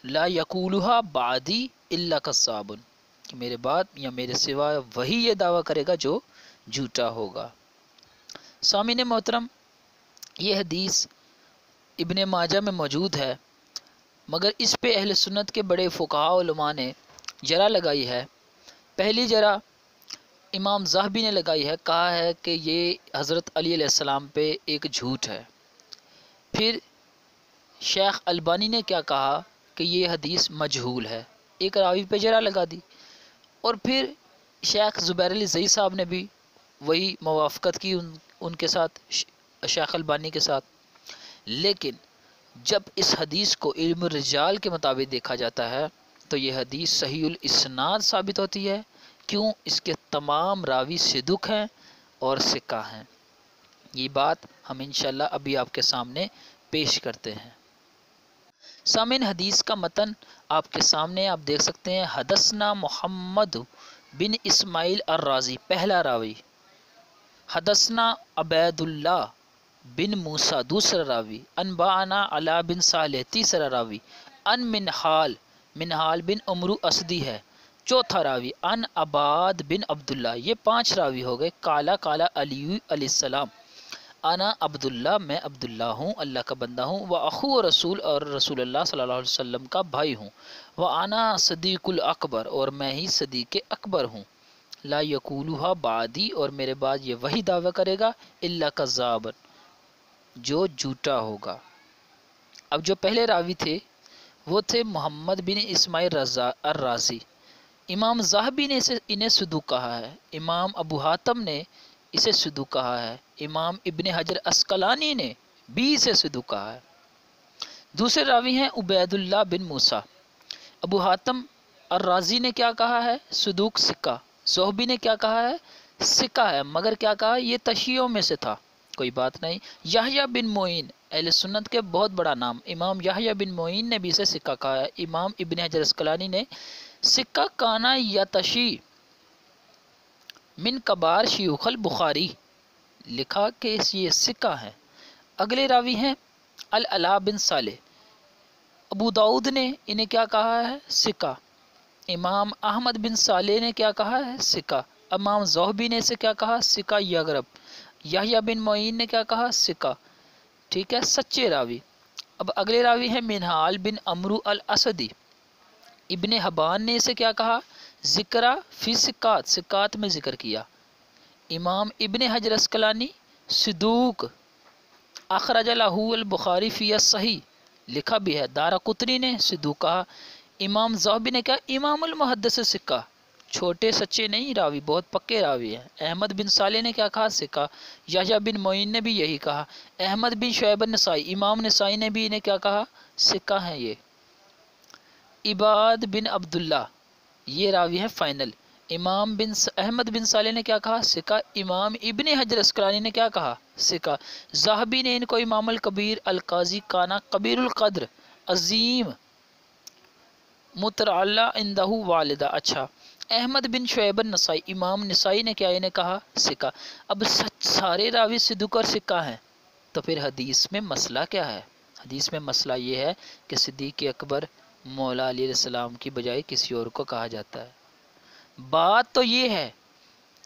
لَا يَقُولُهَا بَعْدِي إِلَّا كَذَّابٌ، کہ میرے بعد یا میرے سوا وہی یہ دعویٰ کرے گا جو جھوٹا ہوگا۔ سامعین محترم، یہ حدیث ابن ماجہ میں موجود ہے، مگر اس پہ اہل سنت کے بڑے فقہاء علماء نے جرح لگائی ہے۔ پہلی جرح امام ذہبی نے لگائی ہے، کہا ہے کہ یہ حضرت علی علیہ السلام پہ ایک جھوٹ ہے۔ پھر شیخ البانی نے کیا کہا کہ یہ حدیث مجہول ہے، ایک راوی پہ جرح لگا دی۔ اور پھر شیخ زبیر علی زئی صاحب نے بھی وہی موافقت کی ان کے ساتھ، شیخ البانی کے ساتھ۔ لیکن جب اس حدیث کو علم الرجال کے مطابق دیکھا جاتا ہے تو یہ حدیث صحیح الاسناد ثابت ہوتی ہے۔ کیوں؟ اس کے تمام راوی صدوق ہیں اور ثقہ ہیں۔ یہ بات ہم انشاءاللہ ابھی آپ کے سامنے پیش کرتے ہیں۔ سامعین، حدیث کا متن آپ کے سامنے آپ دیکھ سکتے ہیں۔ حدثنا محمد بن اسماعیل الرازی، پہلا راوی۔ حدثنا عبید اللہ بن موسیٰ، دوسرا راوی۔ انبانا علا بن صالح، تیسرا راوی۔ ان منحال بن عمرو اسدی ہے، چوتھا راوی۔ ان عباد بن عبداللہ، یہ 5 راوی ہو گئے۔ کالا علی علیہ السلام، انا عبداللہ، میں عبداللہ ہوں، اللہ کا بندہ ہوں۔ و اخو رسول، اور رسول اللہ صلی اللہ علیہ وسلم کا بھائی ہوں۔ و انا صدیق الاکبر، اور میں ہی صدیق اکبر ہوں۔ لا یقولها بعدی، اور میرے بعد یہ وہی دعویٰ کرے گا الا کذاب، جو جھوٹا ہوگا۔ اب جو پہلے راوی تھے وہ تھے محمد بن اسماعیل الرازی۔ امام ذہبی نے انہیں صدوق کہا ہے، امام ابو حاتم نے اسے صدوق کہا ہے، امام ابن حجر عسقلانی نے بھی اسے صدوق کہا ہے۔ دوسرے راوی ہیں عبید اللہ بن موسیٰ۔ ابو حاتم الرازی نے کیا کہا ہے؟ صدوق ثقہ۔ ذہبی نے کیا کہا ہے؟ ثقہ ہے، مگر کیا کہا؟ یہ تشیعوں میں سے تھا، کوئی بات نہیں۔ یحییٰ بن معین، اہل سنت کے بہت بڑا نام، امام یحییٰ بن معین نے بھی اسے ثقہ کہا ہے۔ امام ابن حجر عسقلانی نے ثقہ کانا یا تشیع من کبار شیوخ البخاری لکھا کہ یہ ثقہ ہے۔ اگلے راوی ہیں العلا بن صالح۔ ابو داؤد نے انہیں کیا کہا ہے؟ ثقہ۔ امام احمد بن صالح نے کیا کہا ہے؟ ثقہ۔ امام ذہبی نے اسے کیا کہا؟ ثقہ یغرب۔ یحییٰ بن معین نے کیا کہا؟ ثقہ۔ ٹھیک ہے، سچے راوی۔ اب اگلے راوی ہیں منحال بن عمرو الاسدی۔ ابن حبان نے اسے کیا کہا؟ ذکرہ فی ثقات، ثقات میں ذکر کیا۔ امام ابن حجر عسقلانی صدوق، اخرج لہ البخاری فی الصحیح، لکھا بھی ہے۔ دارقطنی نے صدوق کہا۔ امام ذہبی نے کہا امام المحدث ثقہ، چھوٹے سچے نہیں راوی، بہت پکے راوی ہیں۔ احمد بن صالح نے کیا کہا؟ ثقہ۔ یحییٰ بن معین نے بھی یہی کہا۔ احمد بن شعیب النسائی، امام نسائی نے بھی انہیں کیا کہا؟ ثقہ ہیں یہ۔ عباد بن عبداللہ، یہ راوی ہے فائنل۔ امام احمد بن صالح نے کیا کہا؟ ثقہ۔ امام ابن حجر عسقلانی نے کیا کہا؟ ثقہ۔ ذہبی نے ان کو امام الکبیر القاضی کانا کبیر القدر عظیم مترعلہ عندہ والدہ۔ اچھا، احمد بن شعیب النسائی، امام نسائی نے کیا انہیں کہا؟ ثقہ۔ اب سارے راوی صدوق اور ثقہ ہیں، تو پھر حدیث میں مسئلہ کیا ہے؟ حدیث میں مسئلہ یہ ہے کہ صدیق اکبر مولا علی علیہ السلام کی بجائے کسی اور کو کہا جاتا ہے۔ بات تو یہ ہے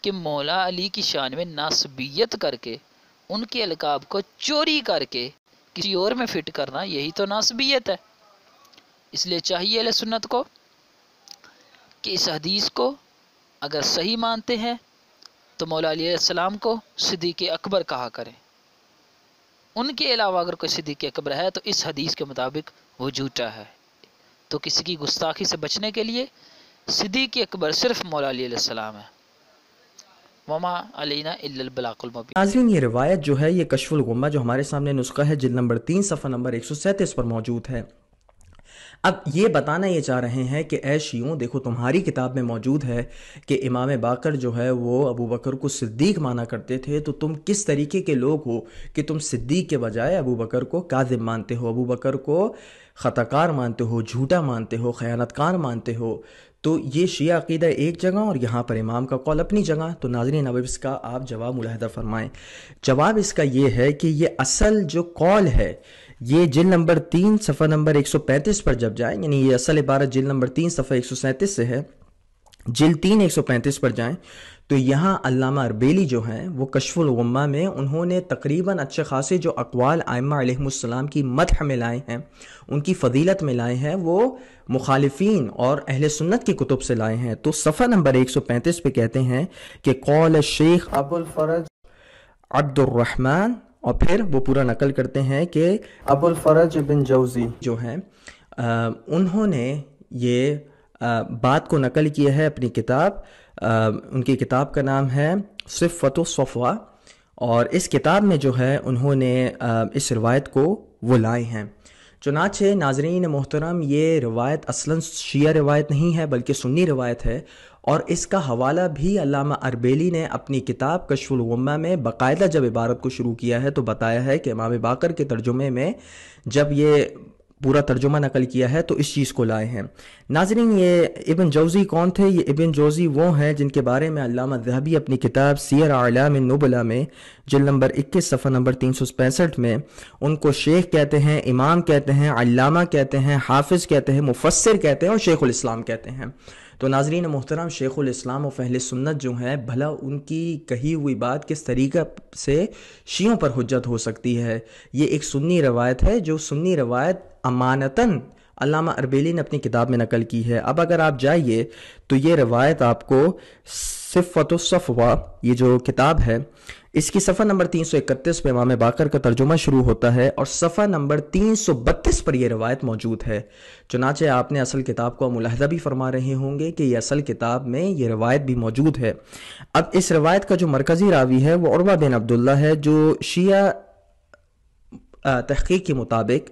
کہ مولا علی کی شان میں ناسبیت کر کے، ان کے القاب کو چوری کر کے کسی اور میں فٹ کرنا، یہی تو ناسبیت ہے۔ اس لیے چاہیے اہل سنت کو کہ اس حدیث کو اگر صحیح مانتے ہیں تو مولا علی علیہ السلام کو صدیق اکبر کہا کریں۔ ان کے علاوہ اگر کوئی صدیق اکبر ہے تو اس حدیث کے مطابق وہ جھوٹا ہے۔ تو کسی کی گستاخی سے بچنے کے لیے صدیق اکبر صرف مولا علی علیہ السلام ہے۔ وما علینا الا البلاغ المبین۔ ناظرین، یہ روایت جو ہے، یہ کشف الغمہ جو ہمارے سامنے نسخہ ہے، جلد نمبر 3 صفحہ نمبر 137 پر موجود ہے۔ اب یہ بتانا یہ چاہ رہے ہیں کہ اے شیعوں دیکھو تمہاری کتاب میں موجود ہے کہ امام باقر جو ہے وہ ابو بکر کو صدیق مانا کرتے تھے، تو تم کس طریقے کے لوگ ہو کہ تم صدیق کے بجائے ابو بکر کو کاذب مانتے ہو، ابو بکر کو خطا کار مانتے ہو، جھوٹا مانتے ہو، خیانت کار مانتے ہو۔ تو یہ شیعہ عقیدہ ایک جگہ اور یہاں پر امام کا قول اپنی جگہ۔ تو ناظرین اب اس کا آپ جواب ملاحظہ فرمائیں۔ جواب اس کا یہ ہے کہ یہ اصل جو قول ہے یہ جلد نمبر 3 صفحہ نمبر 135 پر جب جائیں، یعنی یہ اصل عبارت جلد نمبر 3 صفحہ 137 سے ہے، جلد 3 135 پر جائیں تو یہاں علامہ اربیلی جو ہیں وہ کشف الغمہ میں انہوں نے تقریباً اچھے خاصے جو اقوال ائمہ علیہم السلام کی مدح میں لائے ہیں، ان کی فضیلت میں لائے ہیں، وہ مخالفین اور اہل سنت کی کتب سے لائے ہیں۔ تو صفحہ نمبر 135 پہ کہتے ہیں کہ قول شیخ ابو الفرج عبد الرحمن، اور پھر وہ پورا نقل کرتے ہیں کہ ابو الفرج بن جوزی جو ہیں انہوں نے یہ بات کو نقل کیا ہے اپنی کتاب، ان کی کتاب کا نام ہے صفۃ الصفوہ، اور اس کتاب میں جو ہے انہوں نے اس روایت کو وہ لائے ہیں۔ چنانچہ ناظرین محترم یہ روایت اصلاً شیعہ روایت نہیں ہے بلکہ سنی روایت ہے، اور اس کا حوالہ بھی علامہ اربیلی نے اپنی کتاب کشف الغمہ میں باقاعدہ جب عبارت کو شروع کیا ہے تو بتایا ہے کہ امام باقر کے ترجمے میں جب یہ پورا ترجمہ نقل کیا ہے تو اس چیز کو لائے ہیں۔ ناظرین یہ ابن جوزی کون تھے؟ یہ ابن جوزی وہ ہیں جن کے بارے میں علامہ ذہبی اپنی کتاب سیر اعلام النبلاء میں جلد نمبر 21 صفحہ نمبر 365 میں ان کو شیخ کہتے ہیں، امام کہتے ہیں، علامہ کہتے ہیں، حافظ کہتے ہیں، مفسر کہتے ہیں اور شیخ الاسلام کہتے ہیں۔ تو ناظرین محترم شیخ الاسلام و اہل سنت جو ہیں بھلا ان کی کہی ہوئی بات کس طریقہ سے شیعوں پر حجت ہو سکتی ہے؟ یہ ایک سنی روایت ہے جو سنی روایت امانتاً علامہ اربیلی نے اپنی کتاب میں نقل کی ہے۔ اب اگر آپ جائیے تو یہ روایت آپ کو صفۃ الصفوہ یہ جو کتاب ہے اس کی صفحہ نمبر 331 پہ امام باقر کا ترجمہ شروع ہوتا ہے اور صفحہ نمبر 332 پر یہ روایت موجود ہے۔ چنانچہ آپ نے اصل کتاب کو ملاحظہ بھی فرما رہے ہوں گے کہ یہ اصل کتاب میں یہ روایت بھی موجود ہے۔ اب اس روایت کا جو مرکزی راوی ہے وہ عروہ بن عبداللہ ہے، جو شیعہ تحقیق کے مطابق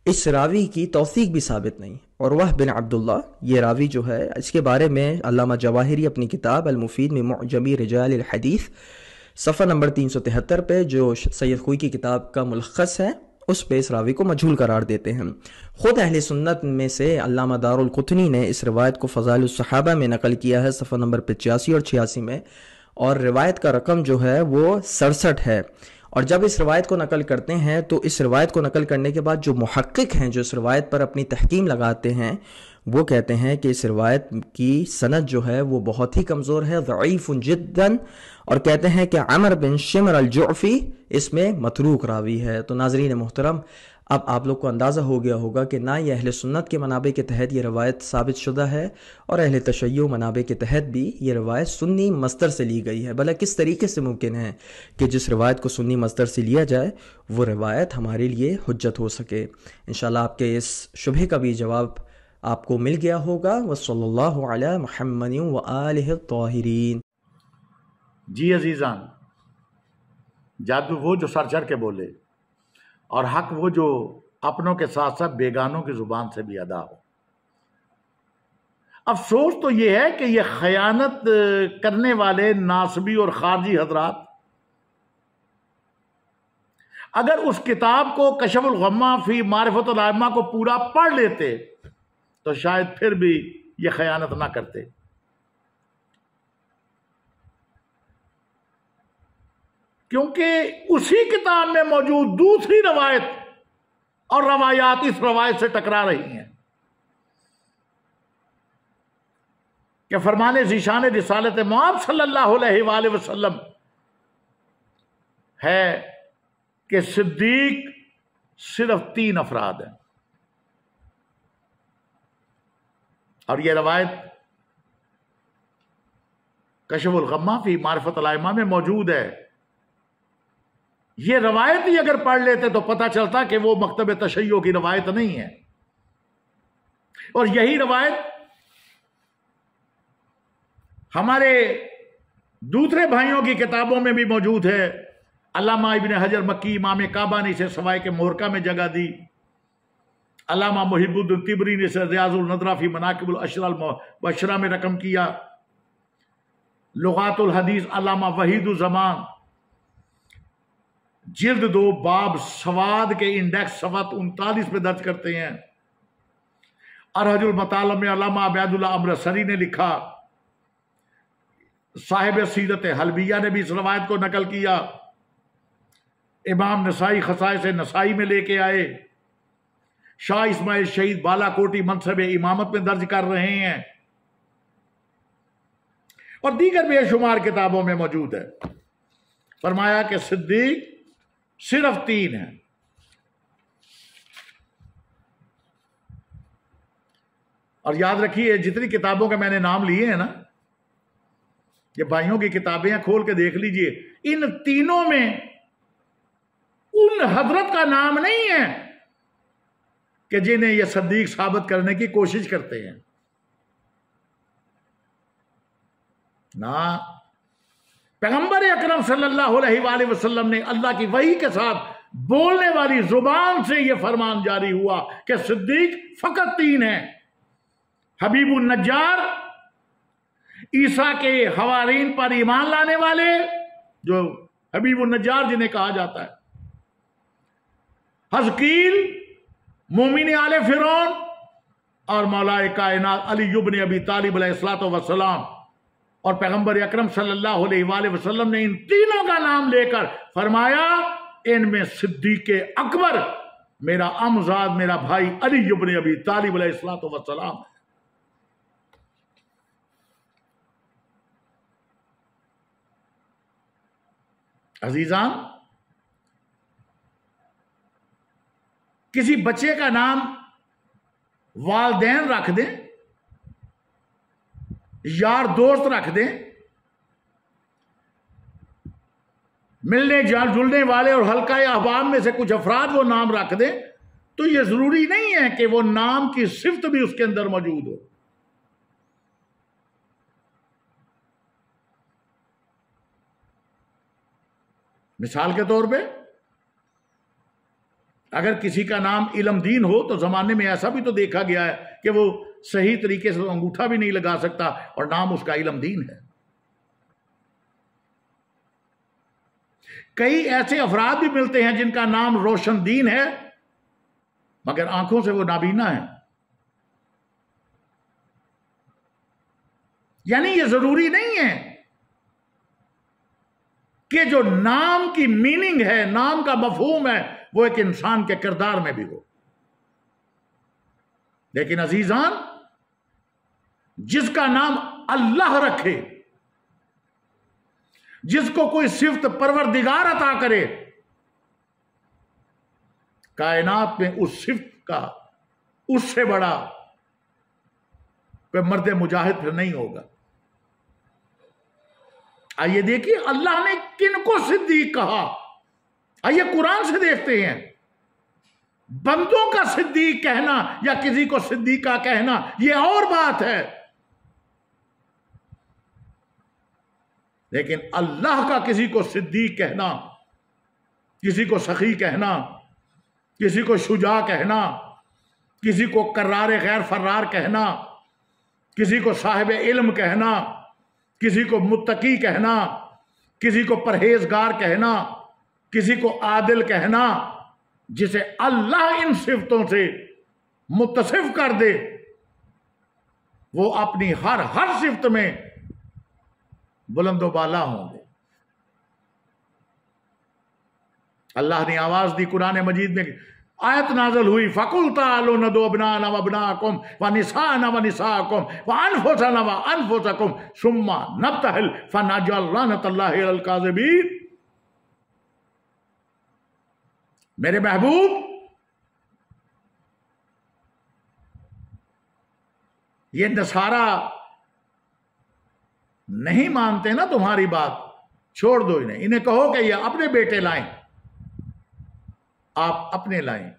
اس راوی کی توثیق بھی ثابت نہیں۔ عروہ بن عبداللہ یہ راوی جو ہے اس کے بارے میں علامہ جواہری اپنی کتاب المفید میں معجم رجال الحدیث صفحہ نمبر 373 پہ جو سید خوئی کی کتاب کا ملخص ہے اس پہ اس راوی کو مجہول قرار دیتے ہیں۔ خود اہل سنت میں سے علامہ دار القطنی نے اس روایت کو فضائل الصحابہ میں نقل کیا ہے صفحہ نمبر 85 اور 86 میں، اور روایت کا رقم جو ہے وہ 67 ہے۔ اور جب اس روایت کو نقل کرتے ہیں تو اس روایت کو نقل کرنے کے بعد جو محقق ہیں جو اس روایت پر اپنی تحکیم لگاتے ہیں وہ کہتے ہیں کہ اس روایت کی سند جو ہے وہ بہت ہی کمزور ہے، ضعیف جدا، اور کہتے ہیں کہ عمر بن شمر الجعفی اس میں متروک راوی ہے۔ تو ناظرین محترم اب آپ لوگ کو اندازہ ہو گیا ہوگا کہ نہ یہ اہل سنت کے منابع کے تحت یہ روایت ثابت شدہ ہے اور اہل تشیع منابع کے تحت بھی یہ روایت سنی مصدر سے لی گئی ہے۔ بھلا کس طریقے سے ممکن ہے کہ جس روایت کو سنی مصدر سے لیا جائے وہ روایت ہمارے لیے حجت ہو سکے؟ انشاءاللہ آپ کے اس شبہ کا بھی جواب آپ کو مل گیا ہوگا۔ وصلی اللہ علی محمد وآلہ الطاہرین۔ جی عزیزان، جادو وہ جو سر چڑھ کے بولے اور حق وہ جو اپنوں کے ساتھ ساتھ بیگانوں کی زبان سے بھی ادا ہو۔ افسوس تو یہ ہے کہ یہ خیانت کرنے والے ناصبی اور خارجی حضرات اگر اس کتاب کو کشف الغمہ فی معرفت الائمہ کو پورا پڑھ لیتے تو شاید پھر بھی یہ خیانت نہ کرتے۔ کیونکہ اسی کتاب میں موجود دوسری روایت اور روایات اس روایت سے ٹکرا رہی ہیں کہ فرمان ذیشان رسالت مآب صلی اللہ علیہ وآلہ وسلم ہے کہ صدیق صرف 3 افراد ہیں، اور یہ روایت کشف الغمہ فی معرفت الائمہ میں موجود ہے۔ یہ روایت ہی اگر پڑھ لیتے تو پتہ چلتا کہ وہ مکتب تشیع کی روایت نہیں ہے، اور یہی روایت ہمارے دوسرے بھائیوں کی کتابوں میں بھی موجود ہے۔ علامہ ابن حجر مکی امام کعبہ نے اسے سوائے کے مہرکہ میں جگہ دی، علامہ محب الدین تبری نے اسے ریاض النظرہ فی مناقب الاشرا المبشرہ میں رقم کیا. لغات الحدیث علامہ وحید الزمان جلد 2 باب سواد کے انڈیکس صفحہ 39 پہ درج کرتے ہیں. ارحج المطالب میں علامہ عبید اللہ امرسری نے لکھا. صاحب سیرت حلبیہ نے بھی اس روایت کو نقل کیا. امام نسائی خصائص نسائی میں لے کے آئے. شاہ اسماعیل شہید بالا کوٹی منصب امامت میں درج کر رہے ہیں اور دیگر بے شمار کتابوں میں موجود ہے. فرمایا کہ صدیق صرف 3 ہیں. اور یاد رکھیے جتنی کتابوں کے میں نے نام لیے ہیں نا، یہ بھائیوں کی کتابیں ہیں، کھول کے دیکھ لیجئے. ان تینوں میں ان حضرت کا نام نہیں ہے کہ جنہیں یہ صدیق ثابت کرنے کی کوشش کرتے ہیں. نہ، پیغمبر اکرم صلی اللہ علیہ وآلہ وسلم نے اللہ کی وحی کے ساتھ بولنے والی زبان سے یہ فرمان جاری ہوا کہ صدیق فقط 3 ہیں. حبیب النجار، عیسیٰ کے حوارین پر ایمان لانے والے جو حبیب النجار جنہیں کہا جاتا ہے، حزقیل مومن آل فرعون، اور مولا کائنات علی بن ابی طالب علیہ السلام. اور پیغمبر اکرم صلی اللہ علیہ وآلہ وسلم نے ان تینوں کا نام لے کر فرمایا ان میں صدیق اکبر میرا امزاد، میرا بھائی علی بن ابی طالب علیہ السلام ہے. عزیزان، کسی بچے کا نام والدین رکھ دیں، یار دوست رکھ دیں، ملنے جلنے والے اور حلقہ احباب میں سے کچھ افراد وہ نام رکھ دیں، تو یہ ضروری نہیں ہے کہ وہ نام کی صفت بھی اس کے اندر موجود ہو. مثال کے طور پہ اگر کسی کا نام علم دین ہو تو زمانے میں ایسا بھی تو دیکھا گیا ہے کہ وہ صحیح طریقے سے انگوٹھا بھی نہیں لگا سکتا اور نام اس کا علم دین ہے. کئی ایسے افراد بھی ملتے ہیں جن کا نام روشن دین ہے مگر آنکھوں سے وہ نابینا ہے. یعنی یہ ضروری نہیں ہے کہ جو نام کی میننگ ہے، نام کا مفہوم ہے، وہ ایک انسان کے کردار میں بھی ہو. لیکن عزیزان، جس کا نام اللہ رکھے، جس کو کوئی صفت پروردگار عطا کرے، کائنات میں اس صفت کا اس سے بڑا کوئی مرد مجاہد پھر نہیں ہوگا. آئیے دیکھیے اللہ نے کن کو صدیق کہا. آئیے قرآن سے دیکھتے ہیں. بندوں کا صدیق کہنا یا کسی کو صدیقہ کہنا یہ اور بات ہے، لیکن اللہ کا کسی کو صدیق کہنا، کسی کو سخی کہنا، کسی کو شجاع کہنا، کسی کو کرار غیر فرار کہنا، کسی کو صاحب علم کہنا، کسی کو متقی کہنا، کسی کو پرہیزگار کہنا، کسی کو عادل کہنا، جسے اللہ ان صفتوں سے متصف کر دے وہ اپنی ہر صفت میں بلند و بالا ہوں گے. اللہ نے آواز دی قرآن مجید میں، آیت نازل ہوئی، فَقُلْ تَعَالُوا نَدْعُوا أَبْنَاءَنَا وَأَبْنَاءَكُمْ وَنِسَاءَنَا وَنِسَاءَكُمْ وَأَنفُسَنَا وَأَنفُسَكُمْ ثُمَّ نَبْتَهِلْ فَنَجْعَلْ لَعْنَةَ اللَّهِ عَلَى الْكَاذِبِينَ. میرے محبوب، یہ نصارہ نہیں مانتے نا تمہاری بات، چھوڑ دو انہیں کہو کہ یہ اپنے بیٹے لائیں، آپ اپنے لائیں،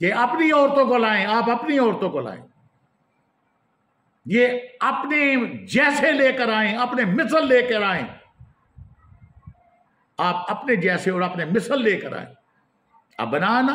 یہ اپنی عورتوں کو لائیں، آپ اپنی عورتوں کو لائیں، یہ اپنے جیسے لے کر آئیں، اپنے مثل لے کر آئیں، آپ اپنے جیسے اور اپنے مثل لے کر آئیں. اب بنانا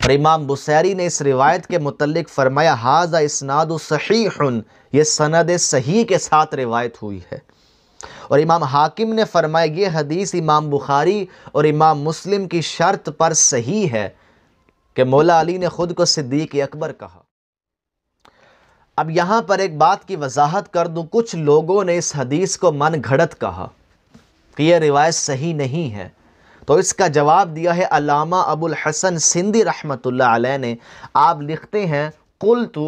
اور امام بصیری نے اس روایت کے متعلق فرمایا ھذا اسناد صحیح، یہ سند صحیح کے ساتھ روایت ہوئی ہے۔ اور امام حاکم نے فرمایا یہ حدیث امام بخاری اور امام مسلم کی شرط پر صحیح ہے کہ مولا علی نے خود کو صدیق اکبر کہا۔ اب یہاں پر ایک بات کی وضاحت کر دوں، کچھ لوگوں نے اس حدیث کو من گھڑت کہا کہ یہ روایت صحیح نہیں ہے، تو اس کا جواب دیا ہے علامہ ابو الحسن سندھی رحمۃ اللہ علیہ نے۔ آپ لکھتے ہیں قلت،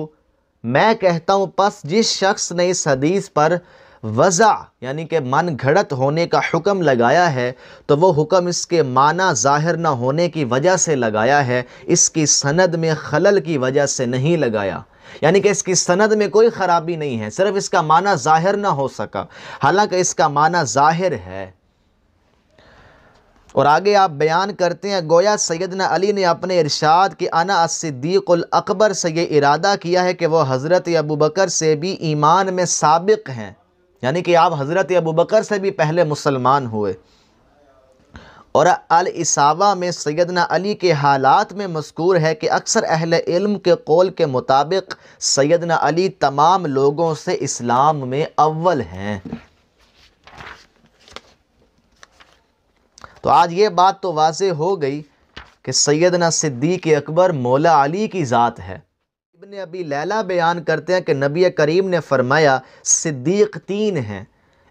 میں کہتا ہوں پس جس شخص نے اس حدیث پر وضع یعنی کہ من گھڑت ہونے کا حکم لگایا ہے تو وہ حکم اس کے معنی ظاہر نہ ہونے کی وجہ سے لگایا ہے، اس کی سند میں خلل کی وجہ سے نہیں لگایا، یعنی کہ اس کی سند میں کوئی خرابی نہیں ہے، صرف اس کا معنی ظاہر نہ ہو سکا، حالانکہ اس کا معنی ظاہر ہے۔ اور آگے آپ بیان کرتے ہیں گویا سیدنا علی نے اپنے ارشاد کہ انا الصدیق الاکبر سے یہ ارادہ کیا ہے کہ وہ حضرت ابوبکر سے بھی ایمان میں سابق ہیں، یعنی کہ آپ حضرت ابوبکر سے بھی پہلے مسلمان ہوئے۔ اور الاصابہ میں سیدنا علی کے حالات میں مذکور ہے کہ اکثر اہل علم کے قول کے مطابق سیدنا علی تمام لوگوں سے اسلام میں اول ہیں۔ تو آج یہ بات تو واضح ہو گئی کہ سیدنا صدیق اکبر مولا علی کی ذات ہے۔ ابن ابی لیلہ بیان کرتے ہیں کہ نبی کریم نے فرمایا صدیق تین ہیں،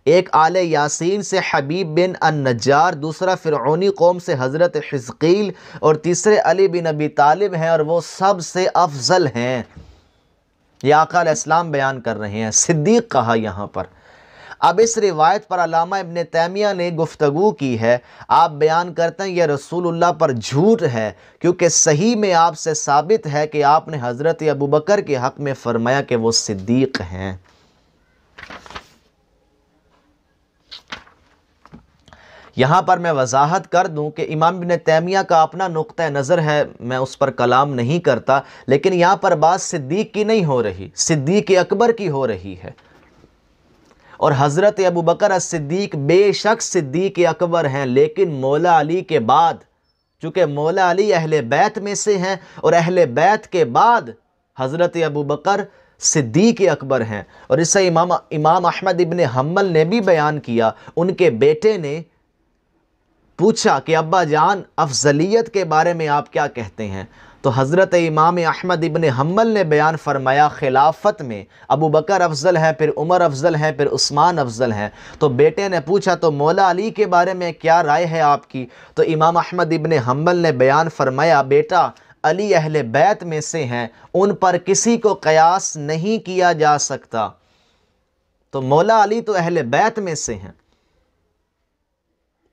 ایک آل یاسین سے حبیب بن النجار، دوسرا فرعونی قوم سے حضرت حزقیل، اور تیسرے علی بن ابی طالب ہیں اور وہ سب سے افضل ہیں۔ یہ آقا علیہ السلام بیان کر رہے ہیں، صدیق کہا یہاں پر۔ اب اس روایت پر علامہ ابن تیمیہ نے گفتگو کی ہے، آپ بیان کرتے ہیں یہ رسول اللہ پر جھوٹ ہے، کیونکہ صحیح میں آپ سے ثابت ہے کہ آپ نے حضرت ابوبکر کے حق میں فرمایا کہ وہ صدیق ہیں۔ یہاں پر میں وضاحت کر دوں کہ امام ابن تیمیہ کا اپنا نقطہ نظر ہے، میں اس پر کلام نہیں کرتا، لیکن یہاں پر بات صدیق کی نہیں ہو رہی، صدیق اکبر کی ہو رہی ہے۔ اور حضرت ابوبکر الصدیق بے شک صدیق اکبر ہیں، لیکن مولا علی کے بعد، چونکہ مولا علی اہل بیت میں سے ہیں اور اہل بیت کے بعد حضرت ابوبکر صدیق اکبر ہیں۔ اور اسے امام احمد ابن حنبل نے بھی بیان کیا، ان کے بیٹے نے پوچھا کہ ابا جان افضلیت کے بارے میں آپ کیا کہتے ہیں؟ تو حضرت امام احمد ابن حنبل نے بیان فرمایا خلافت میں ابوبکر افضل ہے، پھر عمر افضل ہے، پھر عثمان افضل ہیں۔ تو بیٹے نے پوچھا تو مولا علی کے بارے میں کیا رائے ہے آپ کی؟ تو امام احمد ابن حنبل نے بیان فرمایا بیٹا علی اہل بیت میں سے ہیں، ان پر کسی کو قیاس نہیں کیا جا سکتا، تو مولا علی تو اہل بیت میں سے ہیں،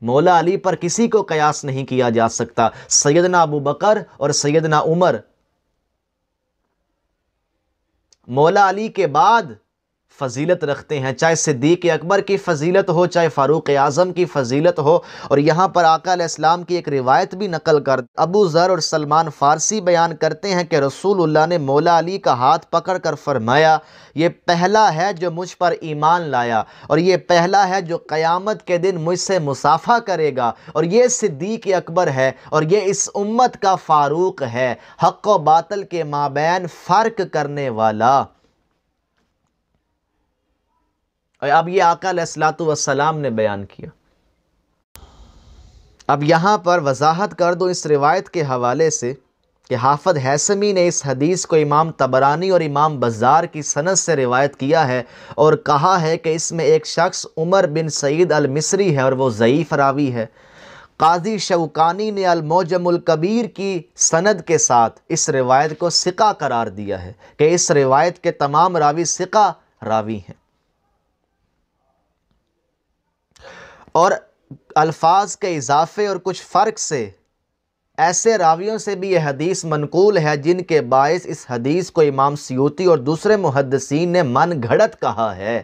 مولا علی پر کسی کو قیاس نہیں کیا جا سکتا۔ سیدنا ابوبکر اور سیدنا عمر مولا علی کے بعد فضیلت رکھتے ہیں، چاہے صدیق اکبر کی فضیلت ہو، چاہے فاروق اعظم کی فضیلت ہو۔ اور یہاں پر آقا علیہ السلام کی ایک روایت بھی نقل کر ابو ذر اور سلمان فارسی بیان کرتے ہیں کہ رسول اللہ نے مولا علی کا ہاتھ پکڑ کر فرمایا یہ پہلا ہے جو مجھ پر ایمان لایا، اور یہ پہلا ہے جو قیامت کے دن مجھ سے مصافحہ کرے گا، اور یہ صدیق اکبر ہے، اور یہ اس امت کا فاروق ہے، حق و باطل کے مابین فرق کرنے والا۔ اور اب یہ آقا علیہ السلام نے بیان کیا۔ اب یہاں پر وضاحت کر دو اس روایت کے حوالے سے کہ حافظ ہیثمی نے اس حدیث کو امام طبرانی اور امام بزار کی سند سے روایت کیا ہے اور کہا ہے کہ اس میں ایک شخص عمر بن سعید المصری ہے اور وہ ضعیف راوی ہے۔ قاضی شوکانی نے المعجم الکبیر کی سند کے ساتھ اس روایت کو ثقہ قرار دیا ہے کہ اس روایت کے تمام راوی ثقہ راوی ہیں، اور الفاظ کے اضافے اور کچھ فرق سے ایسے راویوں سے بھی یہ حدیث منقول ہے جن کے باعث اس حدیث کو امام سیوطی اور دوسرے محدثین نے من گھڑت کہا ہے۔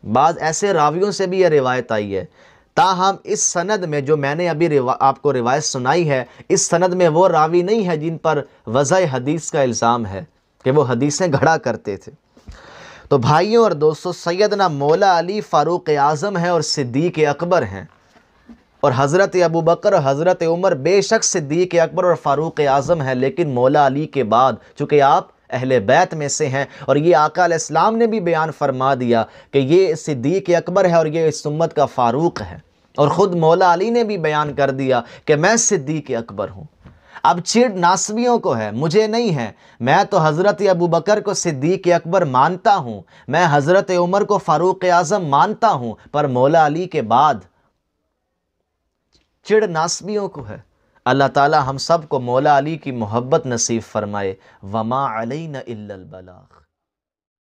بعض ایسے راویوں سے بھی یہ روایت آئی ہے، تاہم اس سند میں جو میں نے ابھی آپ کو روایت سنائی ہے، اس سند میں وہ راوی نہیں ہے جن پر وضع حدیث کا الزام ہے کہ وہ حدیثیں گھڑا کرتے تھے۔ تو بھائیوں اور دوستو، سیدنا مولا علی فاروق اعظم ہیں اور صدیق اکبر ہیں، اور حضرت ابو بکر اور حضرت عمر بے شک صدیق اکبر اور فاروق اعظم ہیں، لیکن مولا علی کے بعد چونکہ آپ اہل بیت میں سے ہیں، اور یہ آقا علیہ السلام نے بھی بیان فرما دیا کہ یہ صدیق اکبر ہے اور یہ اس امت کا فاروق ہے، اور خود مولا علی نے بھی بیان کر دیا کہ میں صدیق اکبر ہوں۔ اب چڑ ناسبیوں کو ہے، مجھے نہیں ہے۔ میں تو حضرت ابو بکر کو صدیق اکبر مانتا ہوں، میں حضرت عمر کو فاروق اعظم مانتا ہوں، پر مولا علی کے بعد چڑ ناسبیوں کو ہے۔ اللہ تعالی ہم سب کو مولا علی کی محبت نصیب فرمائے۔ وما علینا الا البلاغ۔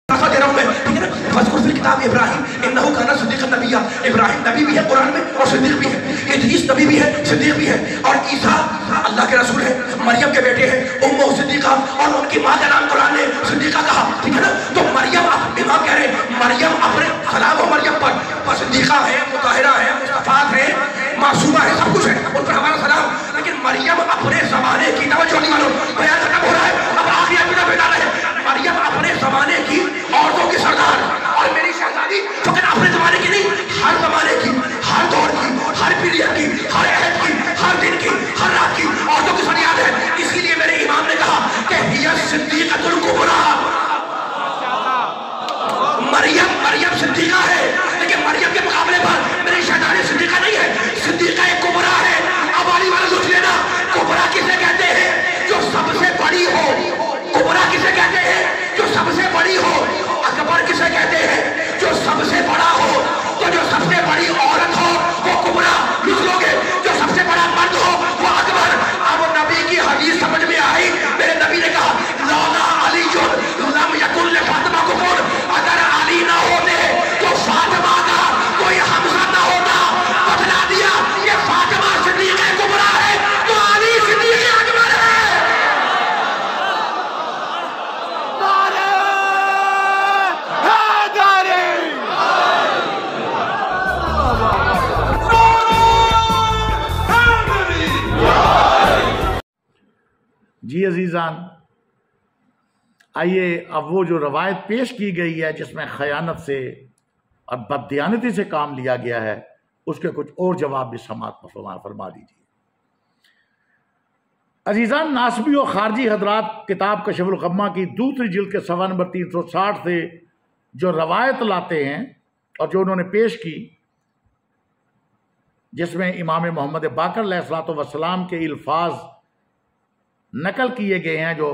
دے رہا ہوں میں، ٹھیک ہے نا؟ فذکر فی الکتاب ابراہیم انہ کان صدیقا نبیا، ابراہیم نبی بھی ہے قرآن میں اور صدیق بھی ہے، ادریس نبی بھی ہے صدیق بھی ہے، اور عیسیٰ اللہ کے رسول ہے، مریم کے بیٹے ہیں، امہ صدیقہ، اور ان کی ماں کا نام قرآن نے صدیقہ کہا، ٹھیک ہے نا؟ تو مریم، امام کہہ رہے ہیں مریم اپنے سلام ہو مریم پر صدیقہ ہے، مطہرہ ہے، مصطفیٰ ہے، معصومہ ہے، سب کچھ ہے، ان پر ہمارا سلام۔ لیکن مریم اپنے زمانے کی، توجہ نہیں مانو، بیان ختم ہو رہا ہے، اب آخری اپنا بیٹا رہے، مریم اپنے زمانے کی عورتوں کی سردار، اور میری شہزادی فقط اپنے زمانے کی نہیں، ہر زمانے کی، ہر دور کی، ہر پیریڈ کی، ہر عہد کی، ہر دن کی، ہر رات کی عورتوں کی فریاد ہے۔ اسی لیے میرے امام نے کہا کہ ہی صدیقۃ الکبریٰ، مریم صدیقہ ہے، لیکن مریم کے مقابلے پر میری شہزادی صدیقہ نہیں ہے، صدیقہ کبریٰ ہے۔ اب والی والا سوچ لینا، کبریٰ کسے کہتے ہیں؟ جو سب سے بڑی ہو۔ کبریٰ کسے کہتے ہیں؟ جو سب سے بڑی ہو۔ اکبر کسے کہتے ہیں؟ جو سب سے بڑا ہو۔ تو جو سب سے بڑی عورت ہو وہ کبریٰ، لکھ لو گے، جو سب سے بڑا مرد ہو وہ اکبر۔ اب نبی کی حدیث سمجھ میں آئی، میرے نبی نے کہا لولا علی لم یکن لفاطمہ کفر، اگر علی نہ ہوتے تو فاطمہ کا کوئی حمزہ نہ ہوتا۔ بتلا دیا کہ فاطمہ صدیقہ کبریٰ ہے تو علی صدیقہ اکبر ہے۔ جی عزیزان، آئیے اب وہ جو روایت پیش کی گئی ہے جس میں خیانت سے اور بددیانتی سے کام لیا گیا ہے، اس کے کچھ اور جواب بھی سماعت فرما دیجیے۔ عزیزان، ناسبی و خارجی حضرات کتاب کشف الغمہ کی دوسری جلد کے صفحہ نمبر 360 سے جو روایت لاتے ہیں اور جو انہوں نے پیش کی، جس میں امام محمد باقر علیہ الصلوۃ والسلام کے الفاظ نقل کیے گئے ہیں جو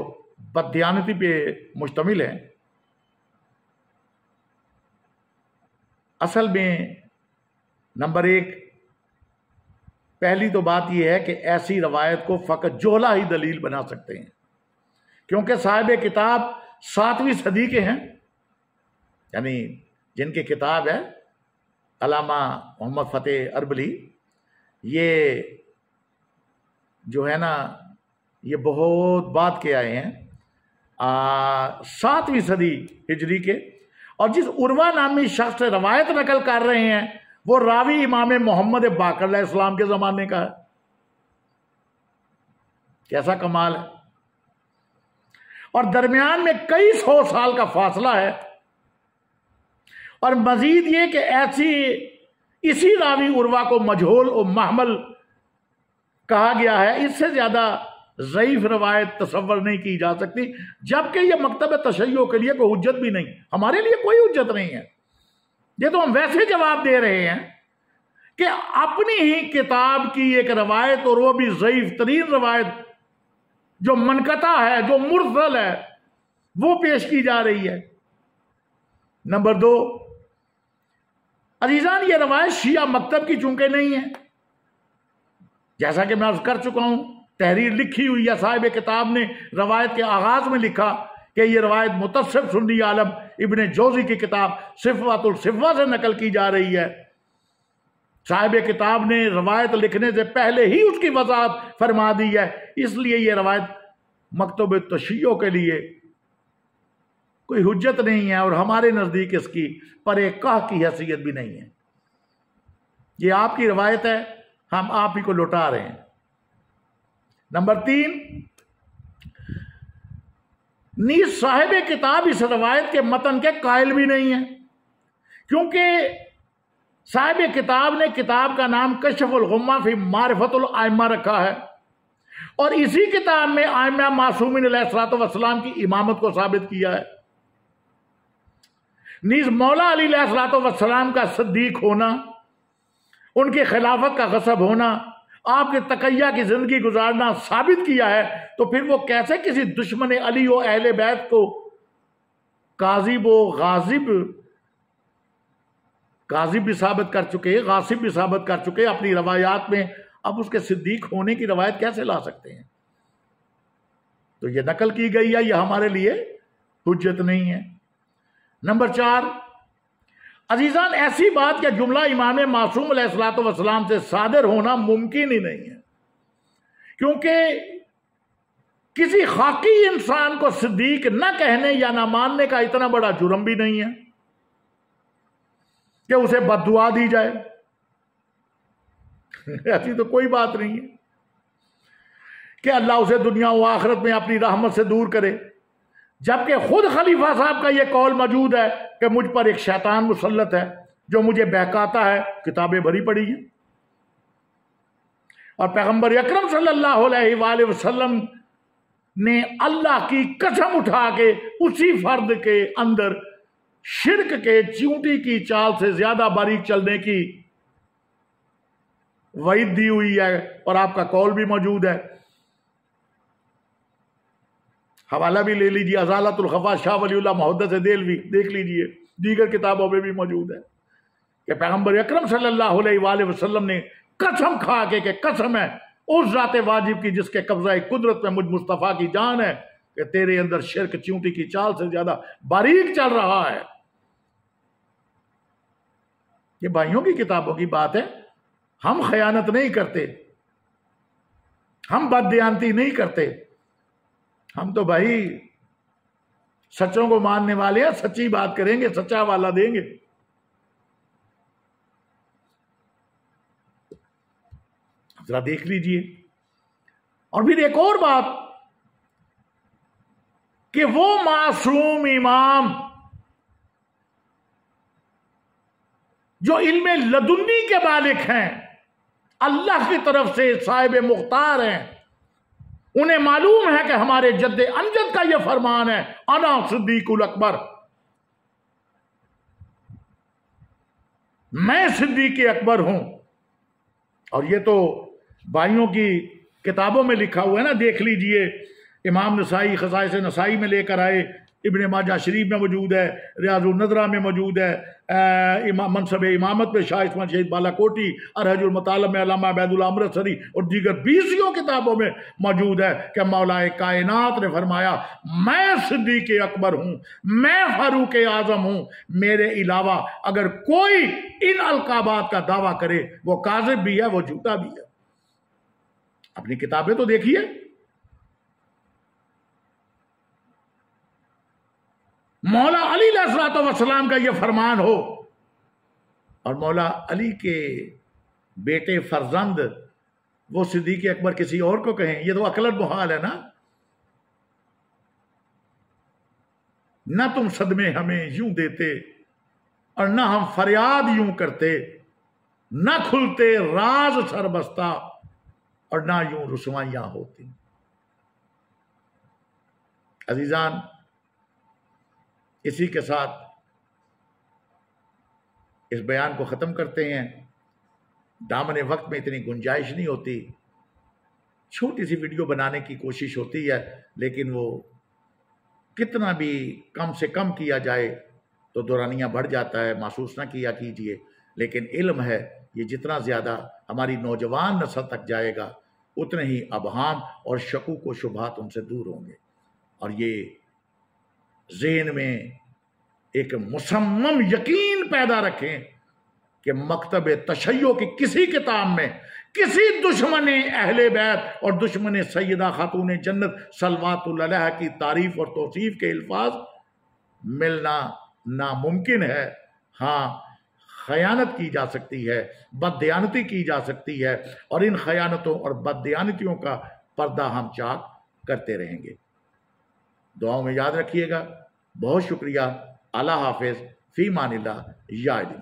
بددیانتی پہ مشتمل ہیں، اصل میں نمبر 1 پہلی تو بات یہ ہے کہ ایسی روایت کو فقط جوہلا ہی دلیل بنا سکتے ہیں، کیونکہ صاحب کتاب 7ویں صدی کے ہیں، یعنی جن کی کتاب ہے علامہ محمد فتح اربلی، یہ جو ہے نا یہ بہت بعد کے آئے ہیں، 7ویں صدی ہجری کے، اور جس عروہ نامی شخص سے روایت نقل کر رہے ہیں وہ راوی امام محمد باقر علیہ السلام کے زمانے کا ہے۔ کیسا کمال ہے! اور درمیان میں کئی 100 سال کا فاصلہ ہے، اور مزید یہ کہ اسی راوی عروہ کو مجہول و محمل کہا گیا ہے۔ اس سے زیادہ ضعیف روایت تصور نہیں کی جا سکتی، جبکہ یہ مکتب تشیع کے لیے کوئی حجت بھی نہیں، ہمارے لیے کوئی حجت نہیں ہے۔ یہ تو ہم ویسے جواب دے رہے ہیں کہ اپنی ہی کتاب کی ایک روایت، اور وہ بھی ضعیف ترین روایت جو منقطع ہے، جو مرسل ہے، وہ پیش کی جا رہی ہے۔ نمبر 2، عزیزان، یہ روایت شیعہ مکتب کی چونکہ نہیں ہے، جیسا کہ میں عرض کر چکا ہوں، تحریر لکھی ہوئی ہے، صاحب کتاب نے روایت کے آغاز میں لکھا کہ یہ روایت متصف سنی عالم ابن جوزی کی کتاب صفوۃ الصفوہ سے نقل کی جا رہی ہے۔ صاحب کتاب نے روایت لکھنے سے پہلے ہی اس کی وضاحت فرما دی ہے، اس لیے یہ روایت مکتب تشیع کے لیے کوئی حجت نہیں ہے، اور ہمارے نزدیک اس کی پرے قاع کی حیثیت بھی نہیں ہے۔ یہ آپ کی روایت ہے، ہم آپ ہی کو لوٹا رہے ہیں۔ نمبر 3، نیز صاحب کتاب اس روایت کے متن کے قائل بھی نہیں ہے، کیونکہ صاحب کتاب نے کتاب کا نام کشف الغمہ فی معرفت الائمہ رکھا ہے، اور اسی کتاب میں ائمہ معصومین علیہ الصلوۃ والسلام کی امامت کو ثابت کیا ہے۔ نیز مولا علی علیہ الصلوۃ والسلام کا صدیق ہونا، ان کی خلافت کا غصب ہونا، آپ کے تقیہ کی زندگی گزارنا ثابت کیا ہے، تو پھر وہ کیسے کسی دشمن علی و اہل بیت کو کاذب و غاصب بھی ثابت کر چکے، غاصب بھی ثابت کر چکے اپنی روایات میں، اب اس کے صدیق ہونے کی روایت کیسے لا سکتے ہیں؟ تو یہ نقل کی گئی ہے، یہ ہمارے لیے حجت نہیں ہے۔ نمبر 4، عزیزان، ایسی بات کہ جملہ امام معصوم علیہ الصلوۃ والسلام سے صادر ہونا ممکن ہی نہیں ہے، کیونکہ کسی خاکی انسان کو صدیق نہ کہنے یا نہ ماننے کا اتنا بڑا جرم بھی نہیں ہے کہ اسے بد دعا دی جائے، ایسی تو کوئی بات نہیں ہے کہ اللہ اسے دنیا و آخرت میں اپنی رحمت سے دور کرے، جبکہ خود خلیفہ صاحب کا یہ قول موجود ہے کہ مجھ پر ایک شیطان مسلط ہے جو مجھے بہکاتا ہے، کتابیں بھری پڑی ہیں۔ اور پیغمبر اکرم صلی اللہ علیہ وآلہ وسلم نے اللہ کی قسم اٹھا کے اسی فرد کے اندر شرک کے چیونٹی کی چال سے زیادہ باریک چلنے کی وعید دی ہوئی ہے، اور آپ کا قول بھی موجود ہے۔ حوالہ بھی لے لیجیے، ازالۃ الخفا شاہ ولی اللہ محدث دہلوی، دیکھ لیجیے، دیگر کتابوں میں بھی موجود ہے کہ پیغمبر اکرم صلی اللہ علیہ وآلہ وسلم نے قسم کھا کے کہ قسم ہے اس ذات واجب کی جس کے قبضہ قدرت میں مجھ مصطفیٰ کی جان ہے کہ تیرے اندر شرک چیونٹی کی چال سے زیادہ باریک چل رہا ہے۔ یہ بھائیوں کی کتابوں کی بات ہے، ہم خیانت نہیں کرتے، ہم بددیانتی نہیں کرتے، ہم تو بھائی سچوں کو ماننے والے ہیں، سچی بات کریں گے، سچا والا دیں گے۔ ذرا دیکھ لیجئے۔ اور پھر ایک اور بات کہ وہ معصوم امام جو علم لدنی کے مالک ہیں، اللہ کی طرف سے صاحب مختار ہیں، انہیں معلوم ہے کہ ہمارے جد امجد کا یہ فرمان ہے، انا صدیق الاکبر، میں صدیق اکبر ہوں۔ اور یہ تو بھائیوں کی کتابوں میں لکھا ہوا ہے نا، دیکھ لیجئے، امام نسائی خصائص نسائی میں لے کر آئے، ابن ماجہ شریف میں موجود ہے، ریاض النظرہ میں موجود ہے، منصب امامت میں شاہ اسماعیل شہید بالا کوٹی، ارحج المطالب میں علامہ عبید اللہ امرتسری اور دیگر 20 کتابوں میں موجود ہے کہ مولا کائنات نے فرمایا میں صدیق اکبر ہوں، میں فاروق اعظم ہوں، میرے علاوہ اگر کوئی ان القابات کا دعویٰ کرے وہ کاذب بھی ہے، وہ جھوٹا بھی ہے۔ اپنی کتابیں تو دیکھیے، مولا علی علیہ الصلوۃ والسلام کا یہ فرمان ہو اور مولا علی کے بیٹے فرزند وہ صدیق اکبر کسی اور کو کہیں، یہ تو عقلاً محال ہے نا۔ نہ تم صدمے ہمیں یوں دیتے اور نہ ہم فریاد یوں کرتے، نہ کھلتے راز سربستہ اور نہ یوں رسوائیاں ہوتی۔ عزیزان، اسی کے ساتھ اس بیان کو ختم کرتے ہیں۔ دامن وقت میں اتنی گنجائش نہیں ہوتی، چھوٹی سی ویڈیو بنانے کی کوشش ہوتی ہے، لیکن وہ کتنا بھی کم سے کم کیا جائے تو دورانیہ بڑھ جاتا ہے، محسوس نہ کیا کیجئے۔ لیکن علم ہے، یہ جتنا زیادہ ہماری نوجوان نسل تک جائے گا اتنے ہی ابہام اور شکوک و شبہات ان سے دور ہوں گے، اور یہ ذہن میں ایک مصمم یقین پیدا رکھیں کہ مکتب تشیع کی کسی کتاب میں کسی دشمن اہل بیت اور دشمن سیدہ خاتون جنت صلوات اللہ علیہا کی تعریف اور توصیف کے الفاظ ملنا ناممکن ہے۔ ہاں، خیانت کی جا سکتی ہے، بددیانتی کی جا سکتی ہے، اور ان خیانتوں اور بددیانتیوں کا پردہ ہم چاک کرتے رہیں گے۔ دعاؤں میں یاد رکھیے گا۔ بہت شکریہ۔ اللہ حافظ، فی امان اللہ، یا علی۔